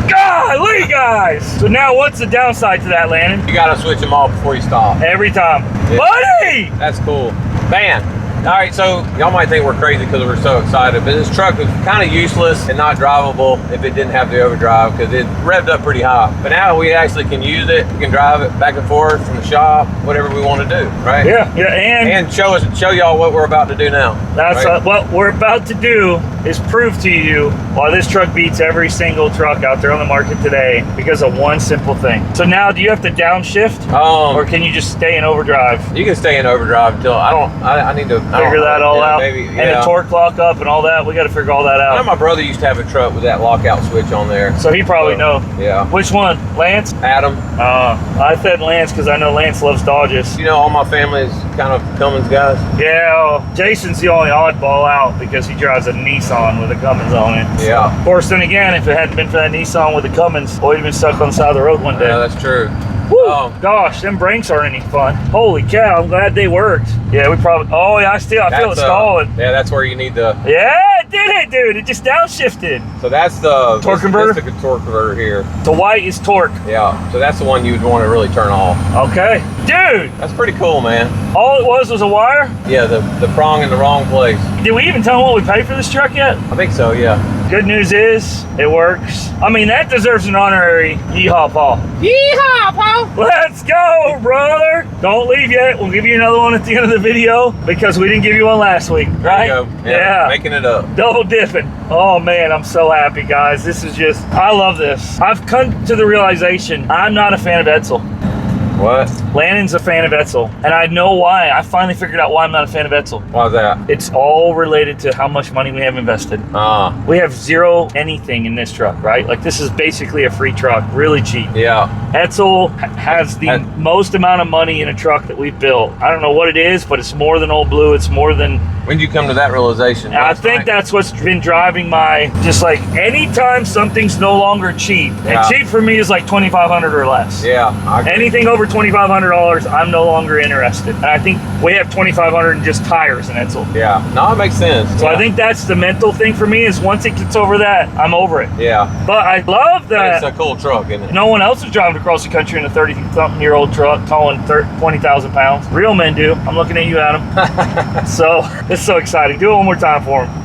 Golly, guys! So now what's the downside to that, Landon? You gotta switch them off before you stop. Every time. Yeah. Buddy! That's cool. Man. All right, so y'all might think we're crazy because we're so excited, but this truck was kind of useless and not drivable if it didn't have the overdrive because it revved up pretty high. But now we actually can use it. We can drive it back and forth from the shop, whatever we want to do, right? Yeah, and show y'all what we're about to do now. That's right? What we're about to do is prove to you why this truck beats every single truck out there on the market today because of one simple thing. So now, do you have to downshift, or can you just stay in overdrive? You can stay in overdrive until I need to figure that all out. Maybe, yeah. And a torque lock up and all that. We got to figure all that out. I know my brother used to have a truck with that lockout switch on there. So he probably know. Yeah. Which one? Lance? Adam. I said Lance because I know Lance loves Dodges. You know, all my family is kind of Cummins guys. Yeah, Jason's the only oddball out because he drives a Nissan with a Cummins on it. Yeah. Of course, then again, if it hadn't been for that Nissan with the Cummins, we'd have been stuck on the side of the road one day. Yeah, that's true. Woo! Gosh, them brakes aren't any fun. Holy cow, I'm glad they worked. Yeah, we probably, oh yeah, I feel it stalling. Yeah, that's where you need the... Yeah, it That did it, dude. It just downshifted. So that's the Torque converter? This is the torque converter here. The white is torque. Yeah. So that's the one you would want to really turn off. Okay. Dude, That's pretty cool, man. all it was a wire? Yeah, the prong in the wrong place. Did we even tell them what we paid for this truck yet? I think so, yeah. Good news is, it works. I mean, that deserves an honorary yeehaw, Paul. Yeehaw, Paul! Let's go, brother. Don't leave yet. We'll give you another one at the end of the video because we didn't give you one last week, right? There you go. Yeah. Making it up. Double dipping. Oh man, I'm so happy, guys. This is just, I love this. I've come to the realization I'm not a fan of Edsel. What? Lannon's a fan of Edsel, and I know why. I finally figured out why I'm not a fan of Edsel. Why's that? It's all related to how much money we have invested. We have zero anything in this truck, right? Like this is basically a free truck, really cheap. Yeah. Edsel has the most amount of money in a truck that we've built. I don't know what it is, but it's more than Old Blue. It's more than... When did you come to that realization? I think that's what's been driving my... Just like anytime something's no longer cheap, and cheap for me is like $2,500 or less. Yeah. I agree. Anything over $2,500, I'm no longer interested. And I think we have $2,500 in just tires in Edsel. Yeah. No, it makes sense. So I think that's the mental thing for me is once it gets over that, I'm over it. Yeah. But I love that. It's a cool truck, isn't it? No one else is driving across the country in a 30-something-year-old truck towing 20,000 pounds. Real men do. I'm looking at you, Adam. So it's so exciting. Do it one more time for him.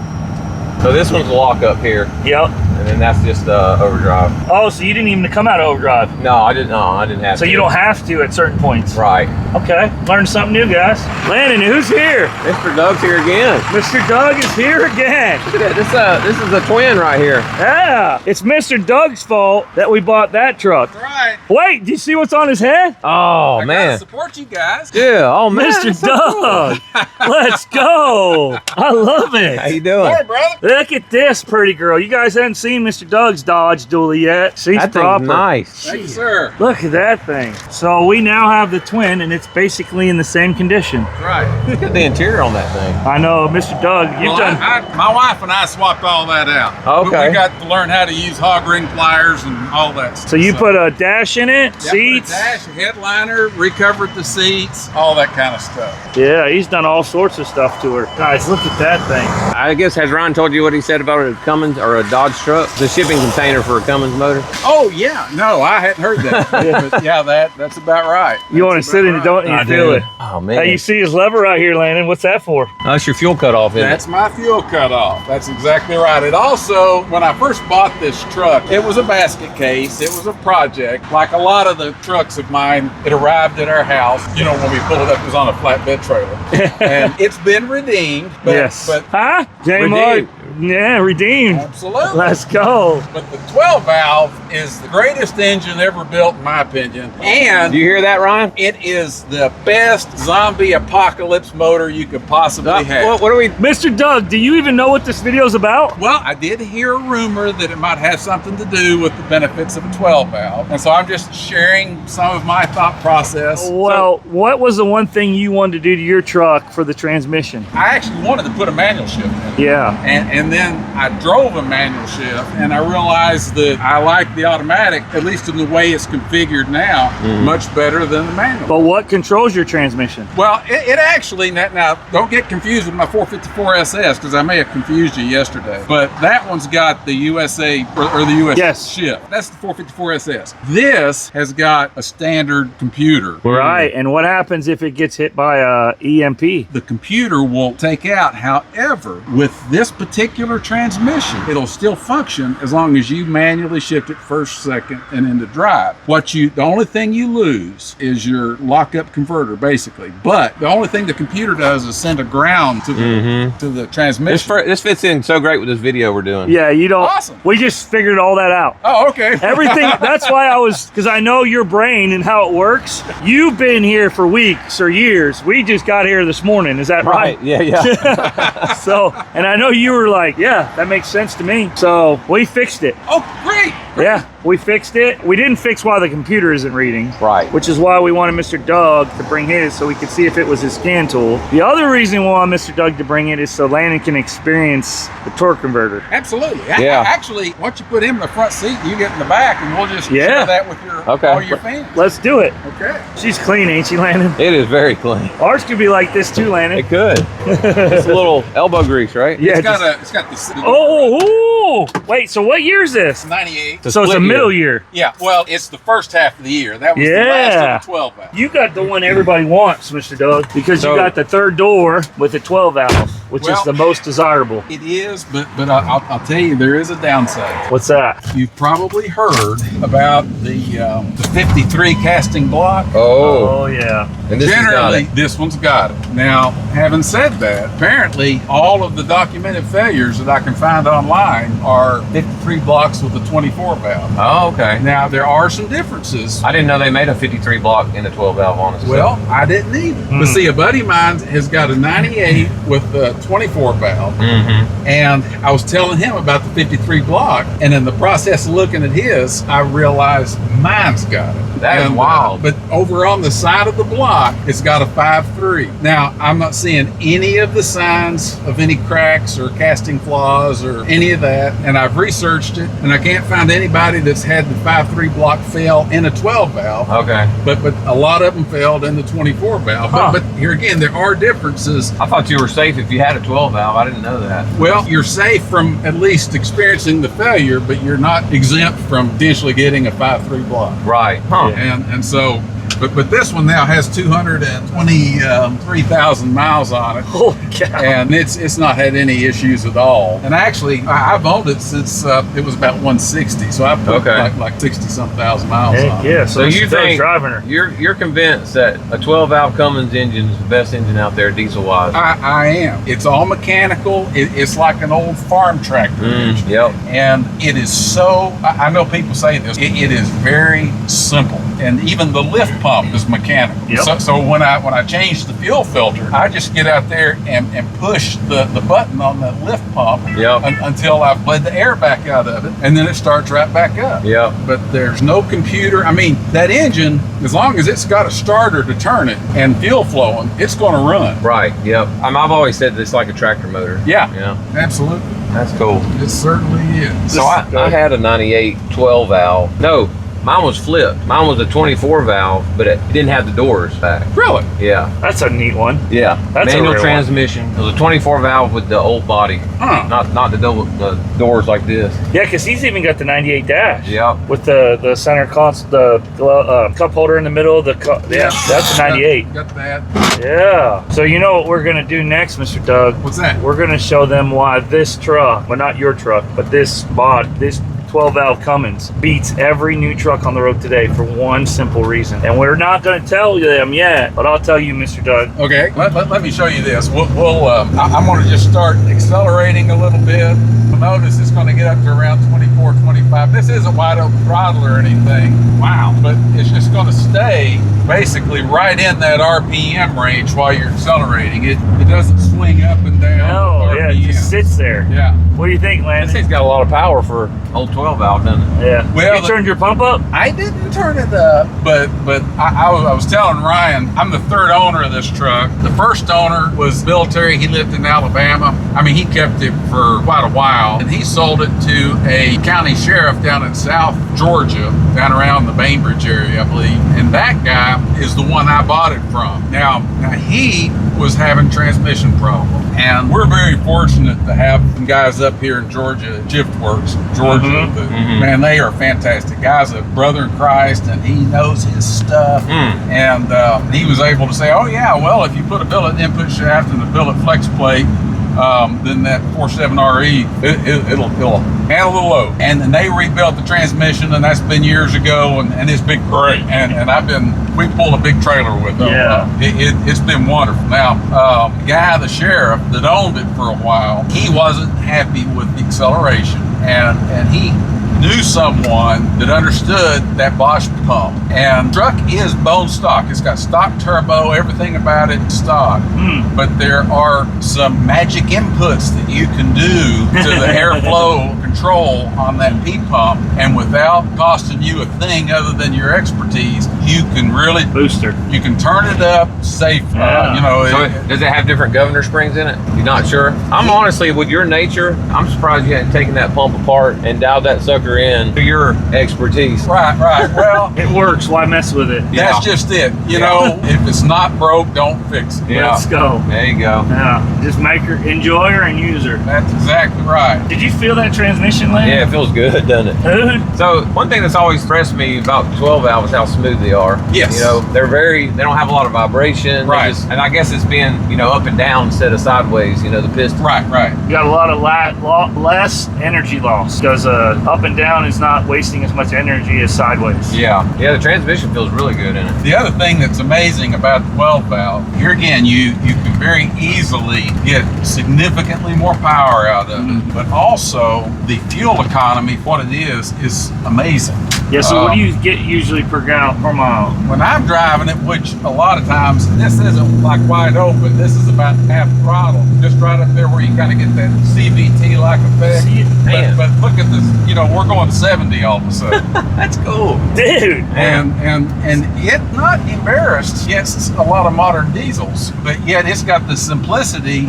So this one's a lock up here, Yep. and then that's just overdrive. Oh, so you didn't even come out of overdrive. No, I didn't. No, I didn't have So to. you don't have to at certain points. Right. Okay. Learned something new, guys. Landon, who's here? Mr. Doug's here again. Mr. Doug is here again. Look at that. This is a twin right here. Yeah. It's Mr. Doug's fault that we bought that truck. Right. Wait, do you see what's on his head? Oh, I man. gotta support you guys. Yeah. Oh, man. Mr. Doug. Let's go. I love it. How you doing? Hey, brother. Look at this pretty girl. You guys haven't seen Mr. Doug's Dodge dually yet. She's That proper. thing's nice. Thank you, sir. Look at that thing. So we now have the twin and it's basically in the same condition. Right. Look at the interior on that thing. I know, Mr. Doug, you've Well, done... my wife and I swapped all that out. Okay. We got to learn how to use hog ring pliers and all that stuff. So you put a dash in it, seats? Put a dash, a headliner, recovered the seats, all that kind of stuff. Yeah, he's done all sorts of stuff to her. Guys, look at that thing. I guess, has Ryan told you what he said about a Cummins or a Dodge truck? The shipping container for a Cummins motor? Oh, yeah. No, I hadn't heard that. But yeah, that's about right. You want to sit in it, don't you? I Feel do. it. Oh, man. Hey, you see his lever right here, Landon. What's that for? That's your fuel cutoff, isn't That's my fuel cutoff. That's exactly right. It also, when I first bought this truck, it was a basket case. It was a project. Like a lot of the trucks of mine, it arrived at our house. You know, when we pulled it up, it was on a flatbed trailer. And it's been redeemed. But, Yes. But Huh? J-Mark. Yeah, redeemed. absolutely. Let's go. But the 12 valve is the greatest engine ever built, in my opinion. it? And Do you hear that, Ryan? it is the best zombie apocalypse motor you could possibly have. What are we? Mr. Doug, do you even know what this video is about? Well, I did hear a rumor that it might have something to do with the benefits of a 12 valve. And so I'm just sharing some of my thought process. Well, what was the one thing you wanted to do to your truck for the transmission? I actually wanted to put a manual shift in. Yeah. And then I drove a manual shift and I realized that I like the automatic, at least in the way it's configured now, much better than the manual. But what controls your transmission? Well, it actually, now don't get confused with my 454 SS because I may have confused you yesterday, but that one's got the USA or the US Yes. shift. That's the 454 SS. This has got a standard computer. Right. And what happens if it gets hit by a EMP? The computer will take out. However, with this particular transmission, it'll still function as long as you manually shift it first, second, and into drive. The only thing you lose is your lockup converter, basically. But the only thing the computer does is send a ground to the transmission. This fits in so great with this video we're doing. Yeah, you don't. Awesome. We just figured all that out. Oh, okay. Everything. That's why because I know your brain and how it works. You've been here for weeks or years. We just got here this morning. Is that right? Right. Yeah. So, and I know you were like, yeah, that makes sense to me. So we fixed it. Oh, great. Yeah. We fixed it. We didn't fix why the computer isn't reading. Right. Which is why we wanted Mr. Doug to bring his so we could see if it was his scan tool. The other reason we want Mr. Doug to bring it is so Landon can experience the torque converter. Absolutely. Yeah. Actually, once you put him in the front seat, you get in the back, and we'll just share that with your all your fans. Let's do it. Okay. She's clean, ain't she, Landon? It is very clean. Ours could be like this too, Landon. It could. It's a little elbow grease, right? Yeah. It's got this. Oh, wait. So what year is this? 98. So it's a middle year. Yeah. Well, it's the first half of the year. That was the last of the 12 valve. You got the one everybody wants, Mr. Doug, because you got the third door with a 12 valve, which is the most desirable. It is, but I'll tell you, there is a downside. What's that? You've probably heard about the 53 casting block. Oh, yeah. And this Generally, this one's got it. Now, having said that, apparently all of the documented failures that I can find online are 53 blocks with a 24 valve. Oh, okay. Now, there are some differences. I didn't know they made a 53 block in a 12 valve on it. Well, I didn't either. But see, a buddy of mine has got a 98 with a 24 valve. And I was telling him about the 53 block, and in the process of looking at his, I realized mine's got it. That is wild. But over on the side of the block, it's got a 5.3. Now, I'm not seeing any of the signs of any cracks or casting flaws or any of that, and I've researched it, and I can't find anybody that's had the 5.3 block fail in a 12 valve. Okay. But a lot of them failed in the 24 valve. But here again, there are differences. I thought you were safe if you had a 12 valve. I didn't know that. Well, you're safe from at least experiencing the failure, but you're not exempt from potentially getting a 5.3 block. Right. Huh. And so, but this one now has 223,000 miles on it. Holy cow. And it's not had any issues at all. And actually, I've owned it since it was about 160. So I've put like 60-some thousand miles on it. Yeah, So you think driving her. You're convinced that a 12 valve Cummins engine is the best engine out there diesel wise? I am. It's all mechanical. It's like an old farm tractor engine. Yep. And it is so, I know people say this, it is very simple. And even the lift pump is mechanical. Yep. So when I change the fuel filter, I just get out there and push the button on the lift pump until I've bled the air back out of it, and then it starts right back up. Yeah. But there's no computer. I mean, that engine, as long as it's got a starter to turn it and fuel flowing, it's going to run. Right. Yep. I've always said this like a tractor motor. Yeah. Yeah. Absolutely. That's cool. It certainly is. So I had a 98 12 valve. No, mine was flipped. Mine was a 24 valve, but it didn't have the doors back. Really? Yeah. That's a neat one. Yeah. That's a manual rare transmission. It was a 24 valve with the old body. Huh. Not the doors like this. Yeah, because he's even got the 98 dash. Yeah. With the center console, the cup holder in the middle. That's a 98. Got that. Yeah. So you know what we're gonna do next, Mr. Doug? What's that? We're gonna show them why this truck, well, not your truck, but this 12 valve Cummins beats every new truck on the road today for one simple reason. And we're not going to tell them yet, but I'll tell you, Mr. Doug. Okay, let me show you this. I'm going to just start accelerating a little bit. You'll notice it's going to get up to around 24, 25. This isn't wide open throttle or anything. Wow. But it's just going to stay basically right in that RPM range while you're accelerating. It doesn't swing up and down. Oh, yeah, it just sits there. Yeah. What do you think, This Landon? thing's got a lot of power for old 12 valve, doesn't it? Yeah. Well, you turned your pump up? I didn't turn it up, but I was telling Ryan, I'm the third owner of this truck. The first owner was military. He lived in Alabama. I mean, he kept it for quite a while, and he sold it to a county sheriff down in South Georgia, down around the Bainbridge area, I believe. And that guy is the one I bought it from. Now he was having transmission problems, and we're very fortunate to have some guys up here in Georgia, Shiftworks, Georgia. Man, they are fantastic guys. A brother in Christ, and he knows his stuff. And he was able to say, oh yeah, well, if you put a billet input shaft and a billet flex plate, then that 47RE, it'll handle the load. And then they rebuilt the transmission, and that's been years ago, and it's been great. And we pulled a big trailer with them. Yeah. It's been wonderful. Now, the guy, the sheriff that owned it for a while, he wasn't happy with the acceleration, and he knew someone that understood that Bosch pump. And the truck is bone stock. It's got stock turbo, everything about it stock. But there are some magic inputs that you can do to the airflow control control on that P-pump, and without costing you a thing other than your expertise, you can really Booster. You can turn it up safe. Yeah. You know, So does it have different governor springs in it? You're not sure? I'm honestly, with your nature, I'm surprised you hadn't taken that pump apart and dialed that sucker in to your expertise. right. Well, It works. Why mess with it? Yeah. that's just it. You know, if it's not broke, don't fix it. Yeah. Let's go. There you go. Yeah. Just make her, enjoy her, and use her. That's exactly right. Did you feel that transmission, Lane? Yeah, it feels good, doesn't it? Dude. So one thing that's always impressed me about 12 valve is how smooth they are. Yes. You know, they don't have a lot of vibration. They Right. and I guess it's being, you know, up and down instead of sideways, you know, the piston. Right. You got a lot of less energy loss because up and down is not wasting as much energy as sideways. Yeah. Yeah, the transmission feels really good in it. The other thing that's amazing about the 12 valve, here again, you can very easily get significantly more power out of it, but also the fuel economy, what it is amazing. Yeah, so what do you get usually per mile? When I'm driving it, which a lot of times, this isn't like wide open, this is about half throttle, just right up there where you kind of get that CVT-like effect. Man. But look at this, you know, we're going 70 all of a sudden. That's cool. Dude! and it not embarrassed against a lot of modern diesels, but yet it's got the simplicity,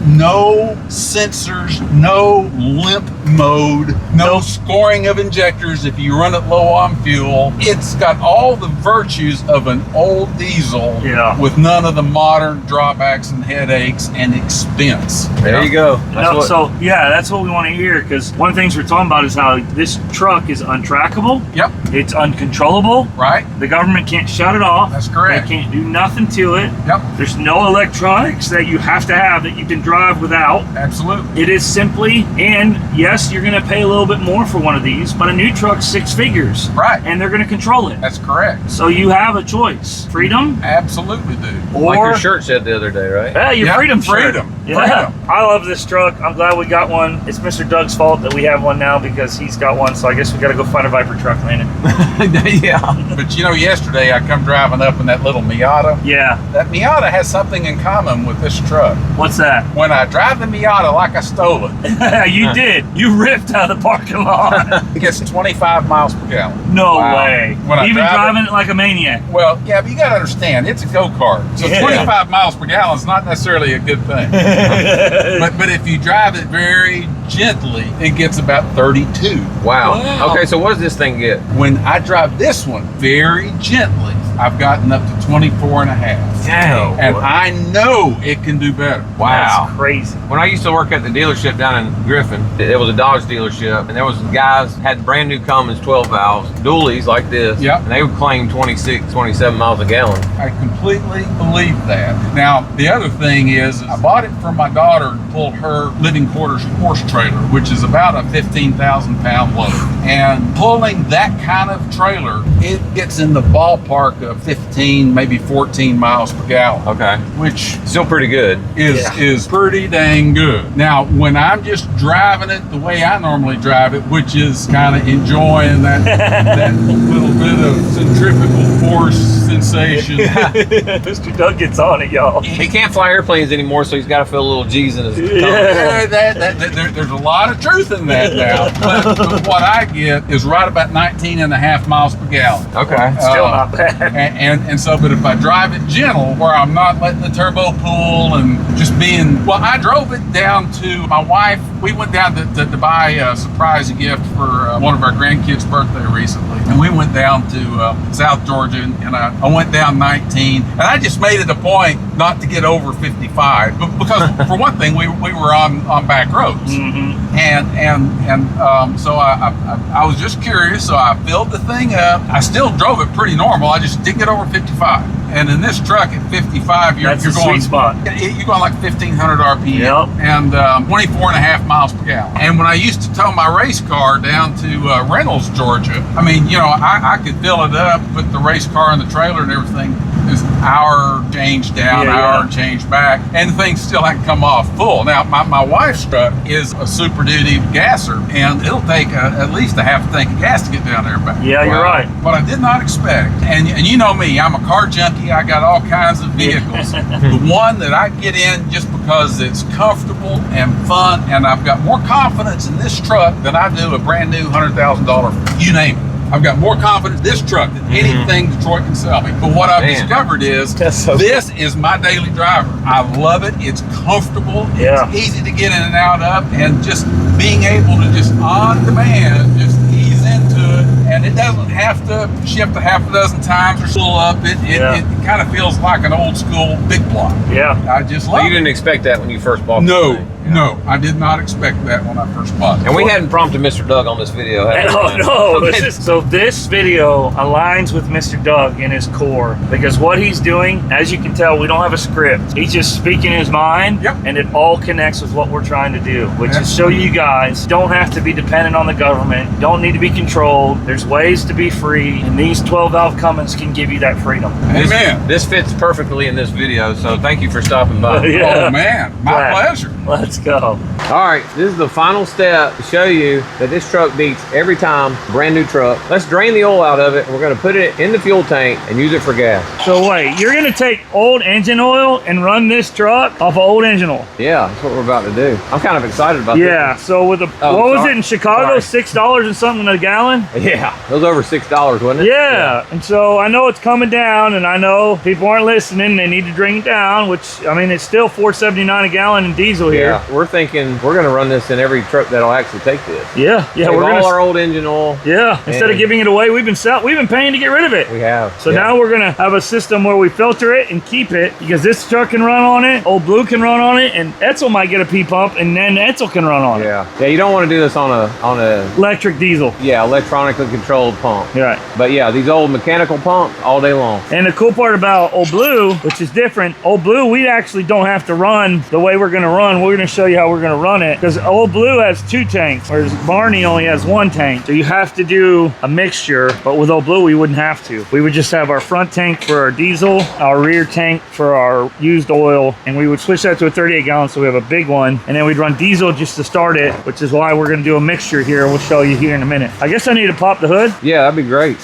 no sensors, no limp mode, no scoring of injectors if you run it low on fuel. It's got all the virtues of an old diesel with none of the modern drawbacks and headaches and expense. There you go. That's what we want to hear, because one of the things we're talking about is how this truck is untrackable. Yep. It's uncontrollable. Right. The government can't shut it off. That's correct. They can't do nothing to it. Yep. There's no electronics that you have to have that you can drive without. Absolutely. It is simply, and yes, you're going to pay a little bit more for one of these, but a new truck's 6 figures. Right. And they're going to control it. That's correct. So you have a choice. Freedom. Absolutely do. Or, Like your shirt said the other day, right? Yeah, your Yep, freedom shirt. freedom. Yeah. I love this truck. I'm glad we got one. It's Mr. Doug's fault that we have one now because he's got one, so I guess we got to go find a Viper truck, Landon. Yeah. But you know, yesterday I come driving up in that little Miata. Yeah. That Miata has something in common with this truck. What's that? When I drive the Miata like I stole it, You did. You ripped out of the parking lot. it gets 25 miles per gallon. No Wow. way. When I Even drive driving it like a maniac. Well, yeah, but you got to understand, it's a go-kart. So Yeah. 25 miles per gallon is not necessarily a good thing. but if you drive it very gently, it gets about 32. Wow. Okay, so what does this thing get? When I drive this one very gently, I've gotten up to 24 and a half. Dang. And I know it can do better. Wow. That's crazy. When I used to work at the dealership down in Griffin, it was a Dodge dealership, and there was guys had brand new Cummins 12 valves, dualies like this, Yep. and they would claim 26, 27 miles a gallon. I completely believe that. Now, the other thing is, I bought it for my daughter to pull her living quarters horse trailer, which is about a 15,000 pound load. And pulling that kind of trailer, it gets in the ballpark of 15, maybe 14 miles per gallon. Okay. Which Still pretty good. is pretty dang good. Now, when I'm just driving it the way I normally drive it, which is kind of enjoying that little bit of centrifugal force sensation. Mr. Doug gets on it, y'all. He can't fly airplanes anymore, so he's got to feel a little G's in his Yeah. There's a lot of truth in that now. But what I get is right about 19 and a half miles per gallon. Okay. Still not bad. And so, but if I drive it gentle, where I'm not letting the turbo pull and just being, well, I drove it down to my wife. We went down to buy a surprise gift for one of our grandkids' birthday recently. And we went down to South Georgia, and I went down 19. And I just made it a point not to get over 55, but because for one thing, we were on back roads. Mm-hmm. So I was just curious, so I filled the thing up. I still drove it pretty normal. I just didn't get over 55. And in this truck at 55, you're That's the going sweet spot. You're going like 1,500 RPM. Yep. And 24 and a half miles per gallon. And when I used to tow my race car down to Reynolds, Georgia, I mean, you know, I could fill it up, put the race car in the trailer and everything. hour change down, hour change back, and things still haven't come off full. Now, my wife's truck is a Super Duty gasser, and it'll take at least a half a tank of gas to get down there and back. Yeah, you're right. But I did not expect, and you know me, I'm a car junkie. I got all kinds of vehicles. The one that I get in just because it's comfortable and fun, and I've got more confidence in this truck than I do a brand new $100,000, you name it. I've got more confidence in this truck than anything Detroit can sell me. But what I've discovered is this is my daily driver. I love it. It's comfortable. It's easy to get in and out of, and just being able to just on demand just ease into it, and it doesn't have to shift a half a dozen times or slow up. It kind of feels like an old school big block. Yeah, I just love it. You didn't expect that when you first bought it? No, I did not expect that when I first bought it. And we hadn't prompted Mr. Doug on this video, had we? Oh, no. So this video aligns with Mr. Doug in his core, because what he's doing, as you can tell, we don't have a script. He's just speaking his mind, and it all connects with what we're trying to do, which is show you guys don't have to be dependent on the government, don't need to be controlled. There's ways to be free, and these 12-valve Cummins can give you that freedom. Amen. This fits perfectly in this video, so thank you for stopping by. Oh, man, my pleasure. Let's go. All right, this is the final step to show you that this truck beats every time, brand new truck. Let's drain the oil out of it, and we're gonna put it in the fuel tank and use it for gas. So wait, you're gonna take old engine oil and run this truck off of old engine oil? Yeah, that's what we're about to do. I'm kind of excited about this. Yeah, so with the, what was it in Chicago, $6 and something a gallon? Yeah, it was over $6, wasn't it? Yeah, and so I know it's coming down, and I know people aren't listening, they need to bring it down, which, I mean, it's still $4.79 a gallon in diesel here. Yeah, we're thinking we're gonna run this in every truck that'll actually take this. Yeah, we're gonna our old engine oil. Yeah, instead of giving it away, we've been paying to get rid of it. We have. So now we're gonna have a system where we filter it and keep it, because this truck can run on it, Old Blue can run on it, and Etzel might get a P-pump, and then Etzel can run on it. Yeah, you don't want to do this on a electric diesel. Yeah, electronically controlled pump. Right. But yeah, these old mechanical pumps all day long. And the cool part about Old Blue, which is different, Old Blue, we actually don't have to run the way we're gonna run. We're gonna show you how we're gonna run it, because Old Blue has 2 tanks, whereas Barney only has 1 tank. So you have to do a mixture, but with Old Blue, we wouldn't have to. We would just have our front tank for our diesel, our rear tank for our used oil, and we would switch that to a 38 gallon, so we have a big one, and then we'd run diesel just to start it, which is why we're gonna do a mixture here. We'll show you here in a minute. I guess I need to pop the hood. Yeah, that'd be great.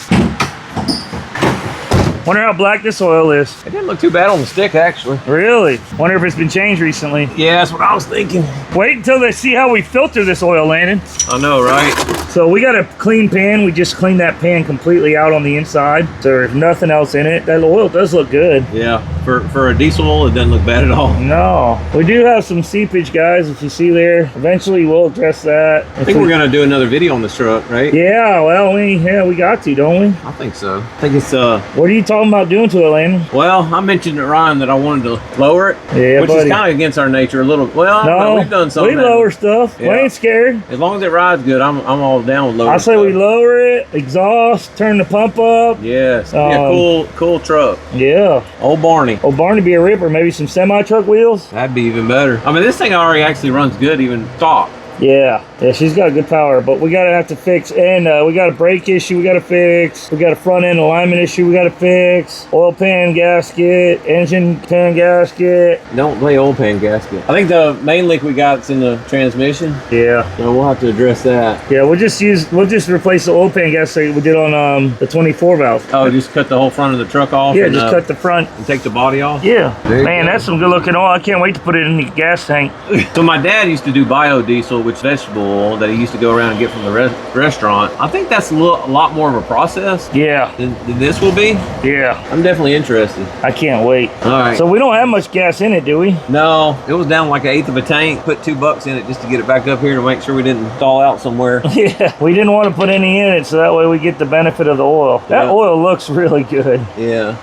Wonder how black this oil is. It didn't look too bad on the stick, actually. Really? Wonder if it's been changed recently. Yeah, that's what I was thinking. Wait until they see how we filter this oil, Landon. I know, right? So we got a clean pan. We just cleaned that pan completely out on the inside. So there's nothing else in it. That oil does look good. Yeah, for a diesel oil, it doesn't look bad at all. No. We do have some seepage, guys, if you see there. Eventually we'll address that. I think we're gonna do another video on this truck, right? Yeah, well, we got to, don't we? I think so. I think it's What are you talking about doing to it, Landon? Well, I mentioned to Ryan that I wanted to lower it, which is kind of against our nature a little. Well, no, we've done something. We lower stuff. Yeah. We ain't scared. As long as it rides good, I'm all down with lowering. I say we lower it, exhaust, turn the pump up. Yes, cool truck. Yeah. Old Barney. Old Barney be a ripper. Maybe some semi-truck wheels. That'd be even better. I mean, this thing already actually runs good, even stock. Yeah, she's got good power, but we gotta have to fix, and we got a brake issue we gotta fix, we got a front end alignment issue we gotta fix, oil pan gasket, engine pan gasket. Don't play oil pan gasket. I think the main leak we got is in the transmission. Yeah. So we'll have to address that. Yeah, we'll just replace the oil pan gasket we did on the 24 valve. Oh, just cut the whole front of the truck off? Yeah, just cut the front. And take the body off? Yeah. Man, that's some good looking oil. I can't wait to put it in the gas tank. So my dad used to do biodiesel, which is vegetable oil that he used to go around and get from the restaurant. I think that's a lot more of a process than this will be. Yeah. I'm definitely interested. I can't wait. All right. So we don't have much gas in it, do we? No. It was down like 1/8 of a tank. Put $2 in it just to get it back up here to make sure we didn't stall out somewhere. Yeah. We didn't want to put any in it, so that way we get the benefit of the oil. That oil looks really good. Yeah.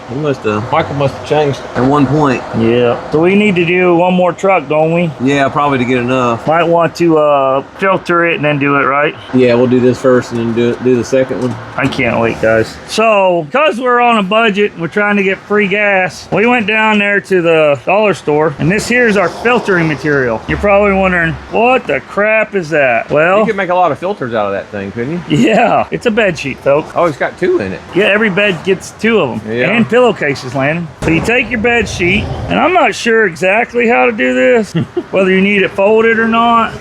Michael must have changed at one point. Yeah. So we need to do one more truck, don't we? Yeah, probably to get enough. Might want to filter it and then do it, right? Yeah, we'll do this first and then do the second one. I can't wait, guys. So, because we're on a budget and we're trying to get free gas, we went down there to the dollar store, and this here's our filtering material. You're probably wondering, what the crap is that? Well, You could make a lot of filters out of that thing, couldn't you? yeah, it's a bed sheet, folks. Oh, it's got 2 in it. Yeah, every bed gets 2 of them. Yeah. And pillowcases, Landon. So you take your bed sheet, and I'm not sure exactly how to do this, whether you need it folded or not.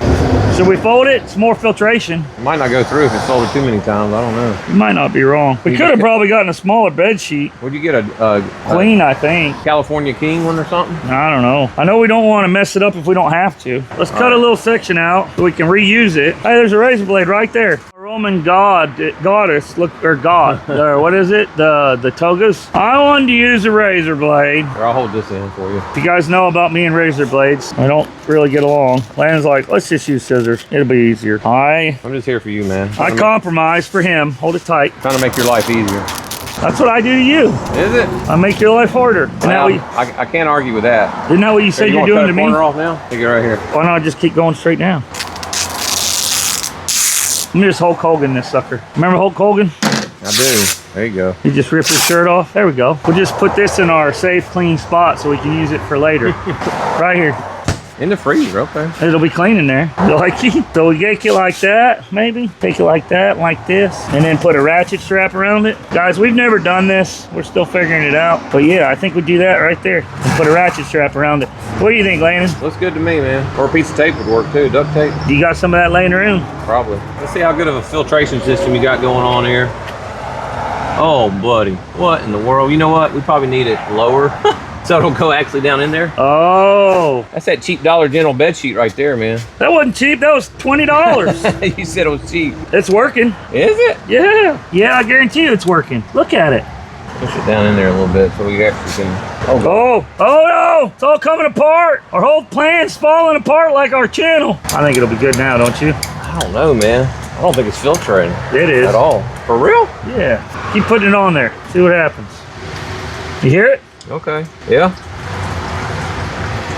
Should we fold it? It's more filtration. It might not go through if it's folded too many times. I don't know. You might not be wrong. We could have probably gotten a smaller bed sheet. Would you get a Clean, I think. California King one or something? I don't know. I know we don't want to mess it up if we don't have to. Let's cut a little section out so we can reuse it. Hey, there's a razor blade right there. Roman goddess, look, or god, or what is it? The togas. I wanted to use a razor blade. Here, I'll hold this in for you. If you guys know about me and razor blades, I don't really get along. Landon's like, let's just use scissors. It'll be easier. I'm just here for you, man. I compromise for him. Hold it tight. Trying to make your life easier. That's what I do to you. Is it? I make your life harder. Isn't that what you, I can't argue with that. isn't that what you said Here, you're wanna doing cut to a me? corner off now? Take it right here. Why not just keep going straight down? Let me just Hulk Hogan this sucker. Remember Hulk Hogan? I do. There you go. He just ripped his shirt off. There we go. We'll just put this in our safe, clean spot so we can use it for later. Right here. In the freezer, okay. It'll be clean in there. You like it? So we take it like that, maybe. Take it like that, like this. And then put a ratchet strap around it. Guys, we've never done this. We're still figuring it out. But yeah, I think we do that right there. And put a ratchet strap around it. What do you think, Landon? Looks good to me, man. Or a piece of tape would work too. Duct tape, Do you got some of that laying around? probably. Let's see how good of a filtration system you got going on here. Oh, buddy. What in the world? You know what? We probably need it lower. So it'll go actually down in there. Oh, That's that cheap Dollar General bed sheet right there, man. that wasn't cheap. That was $20. You said it was cheap. It's working. Is it? Yeah. Yeah, I guarantee you it's working. Look at it. Push it down in there a little bit so we actually can. Oh, Oh no! It's all coming apart. Our whole plan's falling apart like our channel. I think it'll be good now, don't you? I don't know, man. I don't think it's filtrating It is. at all. For real? Yeah. Keep putting it on there. See what happens. You hear it? Okay. Yeah.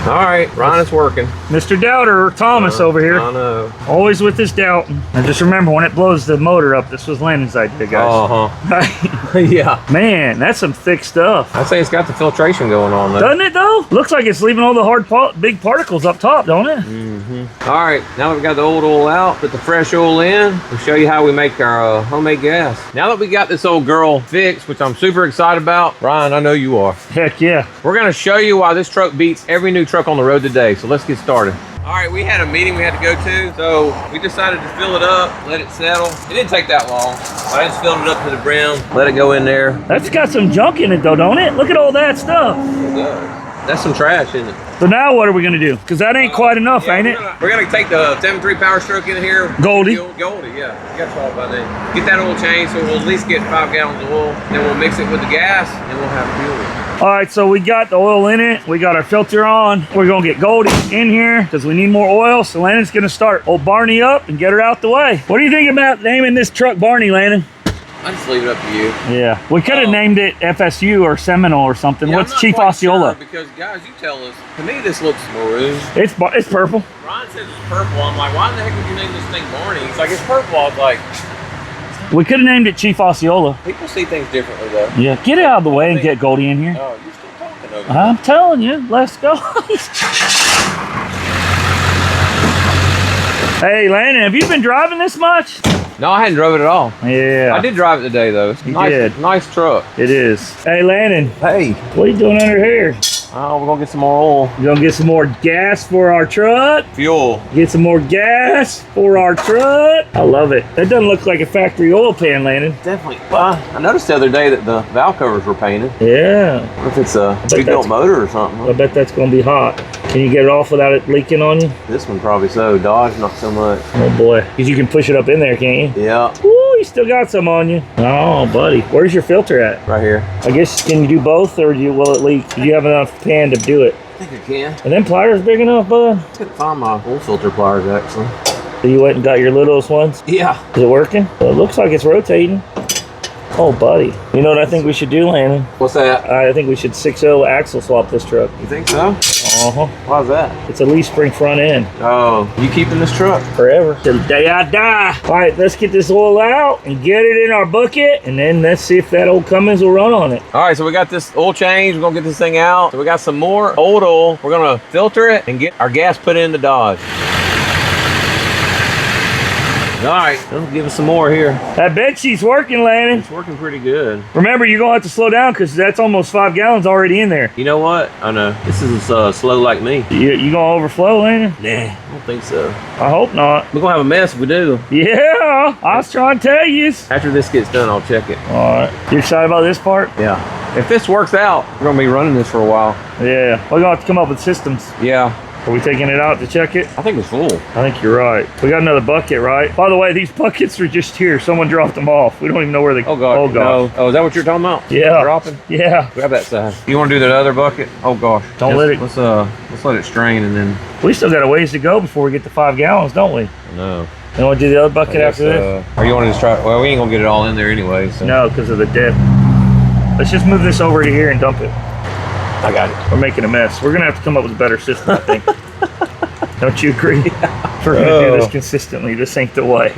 All right, Ryan, it's working. Mr. Doubter, Thomas over here. I know. Always with this doubting. And just remember, when it blows the motor up, this was Landon's idea, guys. Uh-huh. Yeah. Man, that's some thick stuff. I'd say it's got the filtration going on, though. Doesn't it, though? Looks like it's leaving all the hard, big particles up top, don't it? All right, now that we've got the old oil out, put the fresh oil in, we'll show you how we make our homemade gas. Now that we got this old girl fixed, which I'm super excited about, Ryan, I know you are. Heck yeah. We're gonna show you why this truck beats every new truck on the road today. So let's get started. All right, we had a meeting we had to go to, so we decided to fill it up, let it settle. It didn't take that long. I just filled it up to the brim, let it go in there. That's got some junk in it, though, don't it? Look at all that stuff. It does. That's some trash, isn't it? So now what are we going to do? Because that ain't quite enough, Yeah, ain't it? We're gonna take the 7.3 Power Stroke in here. Goldie. Goldie, yeah. You got 12 by then. Get that oil change, so we'll at least get 5 gallons of oil. Then we'll mix it with the gas, and we'll have fuel. All right, so we got the oil in it. We got our filter on. We're going to get Goldie in here because we need more oil. So Landon's going to start old Barney up and get her out the way. What do you think about naming this truck Barney, Landon? I just leave it up to you. Yeah, we could have named it FSU or Seminole or something. Yeah, What's I'm not Chief quite Osceola? sure because guys, you tell us. To me, this looks maroon. It's purple. Ryan says it's purple. I'm like, why in the heck would you name this thing Barney? He's like, it's purple. I was like, We could have named it Chief Osceola. people see things differently though. Yeah, get it out of the way and get Goldie in here. Oh, you're still talking over I'm telling you, let's go. Hey, Landon, have you been driving this much? No, I hadn't drove it at all. Yeah. I did drive it today though. It's You nice, did. nice truck. It is. Hey, Landon, Hey, what are you doing under here? oh, we're gonna get some more oil. You gonna get some more gas for our truck? Fuel. Get some more gas for our truck? I love it. That doesn't look like a factory oil pan, Landon. Definitely. Well, I noticed the other day that the valve covers were painted. Yeah. What if it's a that's- rebuilt motor or I something? bet that's gonna be hot. Can you get it off without it leaking on you? This one probably so. Dodge, not so much. Oh boy. Because you can push it up in there, can't you? Yeah, Woo, you still got some on you. Oh, buddy. Where's your filter at? right here. I guess, can you do both or will it leak? Do you have enough pan to do it? I think I can. Are them pliers big enough, bud? I couldn't find my oil filter pliers actually. So you went and got your littlest ones? Yeah. Is it working? Well, it looks like it's rotating. Oh, buddy. You know what I think we should do, Landon? What's that? I think we should 6.0 axle swap this truck. You think so? Uh-huh. Why's that? It's a leaf spring front end. Oh, you keeping this truck? Forever. Till the day I die. All right, let's get this oil out and get it in our bucket, and then let's see if that old Cummins will run on it. All right, so we got this oil change. We're gonna get this thing out. So we got some more old oil. We're gonna filter it and get our gas put in the Dodge. All right, let's give us some more here. That bed sheet's working, Landon. It's working pretty good. Remember, you're gonna have to slow down because that's almost 5 gallons already in there. You know what? I know. This is slow like me. You gonna overflow, Landon? Nah, I don't think so. I hope not. We're gonna have a mess if we do. Yeah, I was trying to tell you. After this gets done, I'll check it. All right. You excited about this part? Yeah. If this works out, we're gonna be running this for a while. Yeah. We're gonna have to come up with systems. Yeah. Are we taking it out to check it? I think it's full. I think you're right. We got another bucket, right? By the way, these buckets are just here. Someone dropped them off. We don't even know where they go. Oh god. Oh god. No. Oh, is that what you're talking about? Yeah. Dropping? Yeah. Grab that side. You want to do that other bucket? Oh gosh. Don't let it- Let's let it strain and then. We still got a ways to go before we get to 5 gallons, don't we? No. Then we'll do the other bucket after this? Or you want to just try? Well, we ain't gonna get it all in there anyway. So. No, because of the dip. Let's just move this over to here and dump it. I got it. We're making a mess. We're gonna have to come up with a better system, I think. Don't you agree? If we're gonna do this consistently, this ain't the way.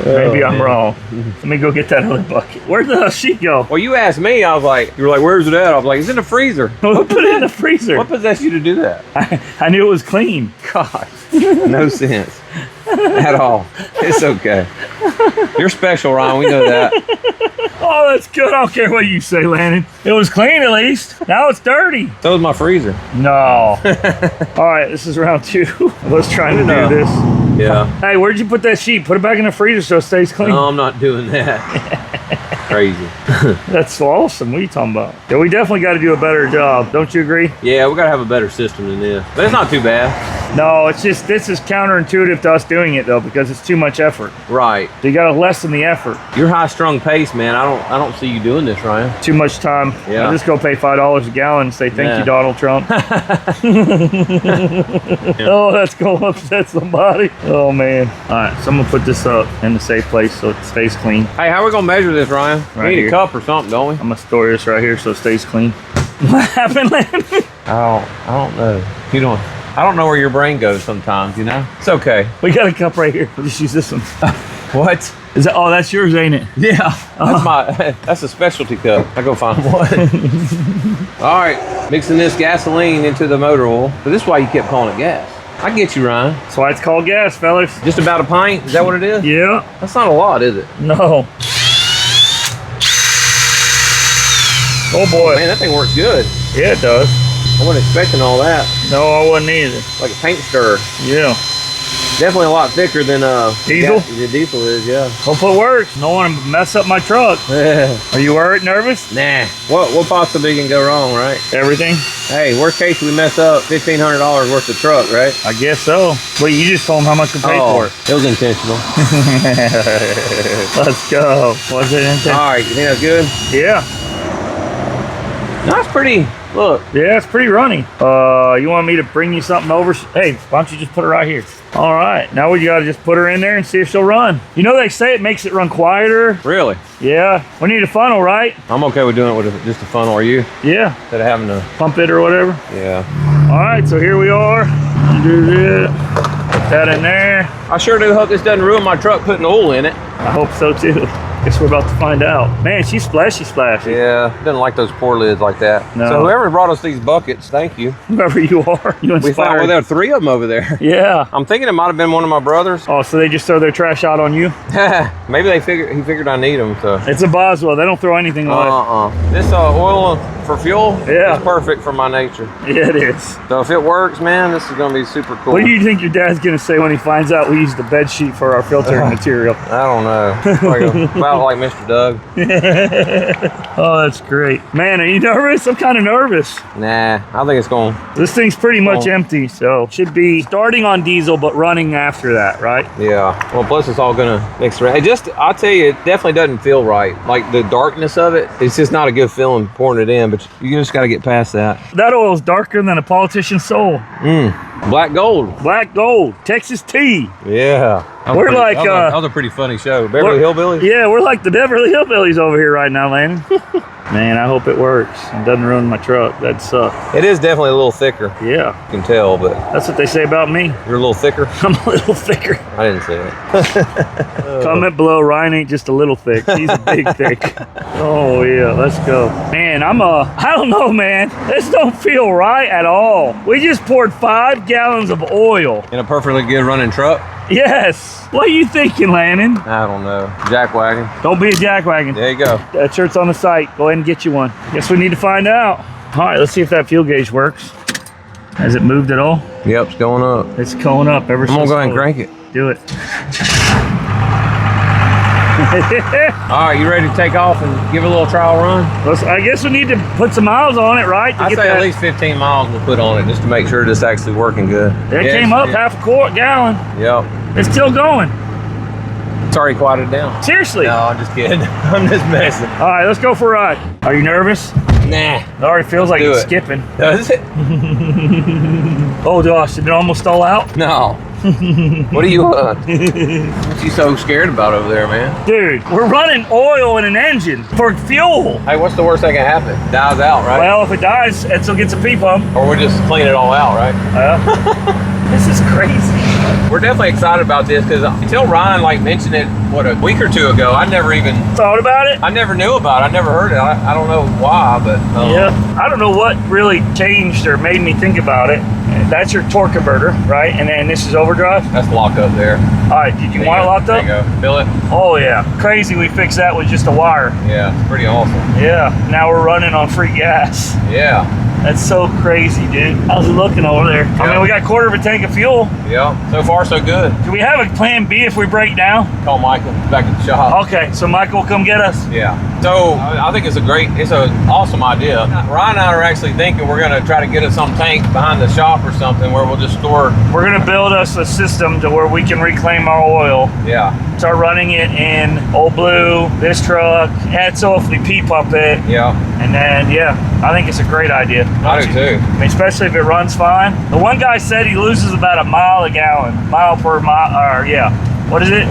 Maybe I'm wrong. Let me go get that other bucket. Where'd the sheet go? Well, you asked me. I was like, you were like, "Where's it at?" I was like, "It's in the freezer." We'll put it in the freezer. What possessed you to do that? I knew it was clean. God, no sense at all. It's okay. You're special, Ryan. We know that. Oh, that's good. I don't care what you say, Landon. It was clean at least. Now it's dirty. So is my freezer. No. All right, this is round 2. Let's try to do this. Yeah. Hey, where'd you put that sheet? Put it back in the freezer so it stays clean. No, I'm not doing that. Crazy. That's awesome. What are you talking about? Yeah, we definitely got to do a better job. Don't you agree? Yeah, we gotta have a better system than this. But it's not too bad. No, it's just, this is counterintuitive to us doing it though, because it's too much effort. Right. So you got to lessen the effort. You're high-strung pace, man. I don't see you doing this, Ryan. Too much time. Yeah. I'll just go pay $5 a gallon and say, thank you, Donald Trump. Oh, that's going to upset somebody. Oh, man. All right, so I'm going to put this up in the safe place so it stays clean. Hey, how are we gonna measure this, Ryan? Right we need here. a cup or something, don't we? I'm going to store this right here so it stays clean. What happened, Landon? I don't know. I don't know where your brain goes sometimes, you know? It's okay. We got a cup right here. We'll just use this one. What? Is that? Oh, that's yours, ain't it? Yeah. That's a specialty cup. I go find one. All right, mixing this gasoline into the motor oil. But this is why you kept calling it gas. I get you, Ryan. That's why it's called gas, fellas. Just about a pint? Is that what it is? Yeah. That's not a lot, is it? No. Oh boy. Man, that thing works good. Yeah, it does. I wasn't expecting all that. No, I wasn't either. Like a paint stirrer. Yeah. Definitely a lot thicker than Diesel? The diesel is, yeah. Hope it works. Don't want to mess up my truck. Are you worried, nervous? Nah. What possibly can go wrong, right? Everything? Hey, worst case we mess up $1,500 worth of truck, right? I guess so. Wait, you just told him how much to pay for it. It was intentional. Let's go. Was it intentional? All right, you think that's good? Yeah. No, that's pretty. Look. Yeah, it's pretty runny. You want me to bring you something over? Hey, why don't you just put it right here? All right, now we gotta just put her in there and see if she'll run. You know, they say it makes it run quieter. Really? Yeah. We need a funnel, right? I'm okay with doing it with just a funnel. Are you? Yeah. Instead of having to Pump it or whatever. Yeah. All right, so here we are. Do this. Put that in there. I sure do hope this doesn't ruin my truck putting oil in it. I hope so too. Guess we're about to find out. Man, she's splashy. Yeah, doesn't like those pour lids like that. No. So whoever brought us these buckets, thank you. Whoever you are, you inspired. We found, well, there are 3 of them over there. Yeah. I'm thinking it might have been one of my brothers. Oh, so they just throw their trash out on you? Maybe he figured I need them. So. It's a Boswell. They don't throw anything away. This oil for fuel Yeah. is perfect for my nature. Yeah, it is. So if it works, man, this is gonna be super cool. What do you think your dad's gonna say when he finds out we used the bed sheet for our filtering material? I don't know. About like Mr. Doug. Oh, that's great. Man, are you nervous? I'm kind of nervous. Nah, I think it's going. This thing's pretty much empty, so should be starting on diesel but running after that, right? Yeah. Well, plus it's all gonna mix around. I'll tell you, it definitely doesn't feel right. Like the darkness of it, it's just not a good feeling pouring it in. But you just got to get past that. That oil's darker than a politician's soul. Black gold. Black gold, Texas tea. Yeah. We're like, that was a pretty funny show. Beverly Hillbillies? Yeah, we're like the Beverly Hillbillies over here right now, Landon. Man, I hope it works and doesn't ruin my truck. That'd suck. It is definitely a little thicker. Yeah. You can tell, but That's what they say about me. you're a little thicker. I'm a little thicker. I didn't say it. Comment below, Ryan ain't just a little thick. He's a big thick. Oh yeah, let's go. Man, I don't know, man. This don't feel right at all. We just poured 5 gallons of oil. In a perfectly good running truck? Yes. What are you thinking, Landon? I don't know. Jackwagon. Don't be a jackwagon. There you go. That shirt's on the site. Go ahead and get you one. Guess we need to find out. All right, let's see if that fuel gauge works. Has it moved at all? Yep, it's going up. It's going up ever so I'm gonna go ahead and slowly. crank it. Do it. All right, you ready to take off and give it a little trial run? I guess we need to put some miles on it, right? I'd say at least 15 miles we'll put on it just to make sure it's actually working good. It came up half a gallon. Yep. It's still going. It's already quieted down. Seriously. No, I'm just kidding. I'm just messing. All right, let's go for a ride. Are you nervous? Nah. It already feels like Do it's it. skipping. Does it? Oh gosh, did it almost stall out? No. What are you what you so scared about over there, man? Dude, we're running oil in an engine for fuel. Hey, what's the worst that can happen? Dies out, right? Well, if it dies, Edsel gets a P-pump. Or we just clean it all out, right? This is crazy. We're definitely excited about this because until Ryan mentioned it, a week or two ago, I never even Thought about it? I never knew about it. I never heard it. I don't know why, but Yeah. I don't know what really changed or made me think about it. That's your torque converter, right? And then this is overdrive. That's locked up there. All right, did you want it locked up? There you go. Feel it? Oh yeah, crazy. We fixed that with just a wire. Yeah, it's pretty awesome. Yeah, now we're running on free gas. Yeah. That's so crazy, dude. How's it looking over there? I mean, we got a quarter of a tank of fuel. Yeah. So far, so good. Do we have a plan B if we break down? Call Michael back at the shop. Okay, so Michael will come get us. Yeah. So I think it's an awesome idea. Ryan and I are actually thinking we're gonna try to get us some tank behind the shop or something where we'll just store. We're gonna build us a system to where we can reclaim our oil. Yeah. Start running it in Old Blue, this truck, Edsel if we P-pump it. Yeah. And then, yeah, I think it's a great idea. I do too. I mean, especially if it runs fine. The one guy said he loses about a mile a gallon, mile per mile, or yeah. What is it?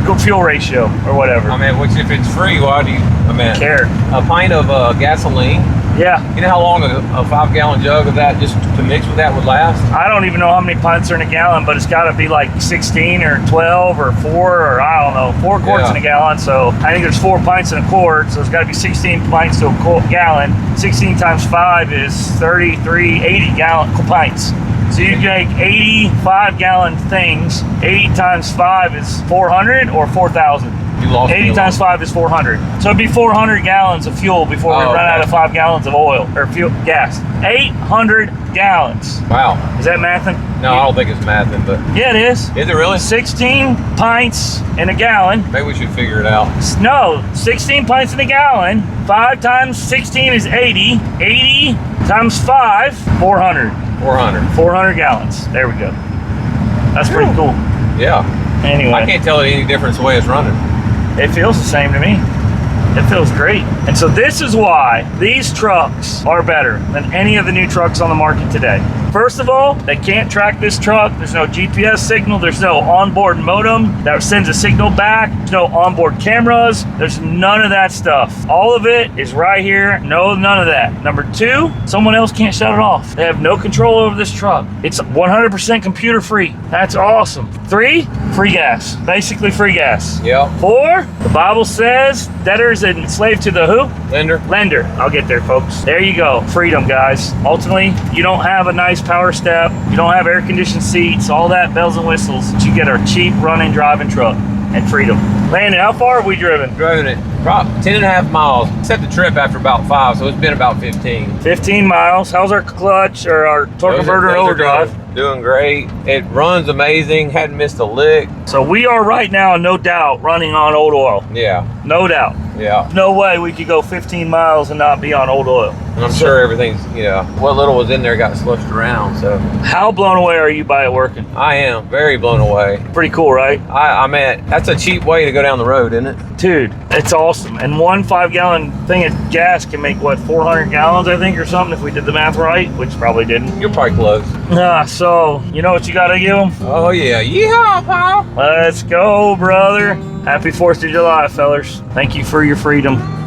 Good fuel ratio or whatever. I mean, which if it's free, why do you? I mean, care. A pint of gasoline. Yeah. You know how long a 5-gallon jug of that just to mix with that would last? I don't even know how many pints are in a gallon, but it's got to be like 16 or 12 or 4 or I don't know, 4 quarts in a gallon. So I think there's 4 pints in a quart. So it's got to be 16 pints to a gallon. 16 times 5 is 33, 80 gallon pints. So you take 85-gallon things. 80 times 5 is 400 or 4,000. You lost 80 times 5 is 400. So it'd be 400 gallons of fuel before we run out of 5 gallons of oil or fuel gas. 800 gallons. Wow. Is that mathing? No, I don't think it's mathing, but Yeah, it is. Is it really? 16 pints in a gallon. Maybe we should figure it out. No, 16 pints in a gallon. 5 times 16 is 80. 80 times 5, 400. 400. 400 gallons. There we go. That's pretty cool. Yeah. Anyway. I can't tell it any difference the way it's running. It feels the same to me. It feels great. And so this is why these trucks are better than any of the new trucks on the market today. First of all, they can't track this truck. There's no GPS signal. There's no onboard modem that sends a signal back. There's no onboard cameras. There's none of that stuff. All of it is right here. No, none of that. Number 2, someone else can't shut it off. They have no control over this truck. It's 100% computer free. That's awesome. 3, free gas. Basically free gas. Yeah. 4, the Bible says debtors enslaved to the who? Lender. Lender. I'll get there, folks. There you go. Freedom, guys. Ultimately, you don't have a nice power step. You don't have air-conditioned seats, all that bells and whistles. But you get our cheap running, driving truck and freedom. Landon, how far have we driven? Driven it. About 10.5 miles. Set the trip after about 5, so it's been about 15. 15 miles. How's our clutch or our torque converter and overdrive? Doing great. It runs amazing. Hadn't missed a lick. So we are right now, no doubt, running on old oil. Yeah. No doubt. Yeah. No way we could go 15 miles and not be on old oil. And I'm sure everything's, you know, what little was in there got slushed around, so. How blown away are you by it working? I am very blown away. Pretty cool, right? I mean, that's a cheap way to go down the road, isn't it? Dude, it's awesome. And one 5-gallon thing of gas can make, what, 400 gallons, I think, or something, if we did the math right, which probably didn't. You're probably close. So, you know what you gotta give them? Oh, yeah. Yeehaw, pal. Let's go, brother. Happy 4th of July, fellers. Thank you for your freedom.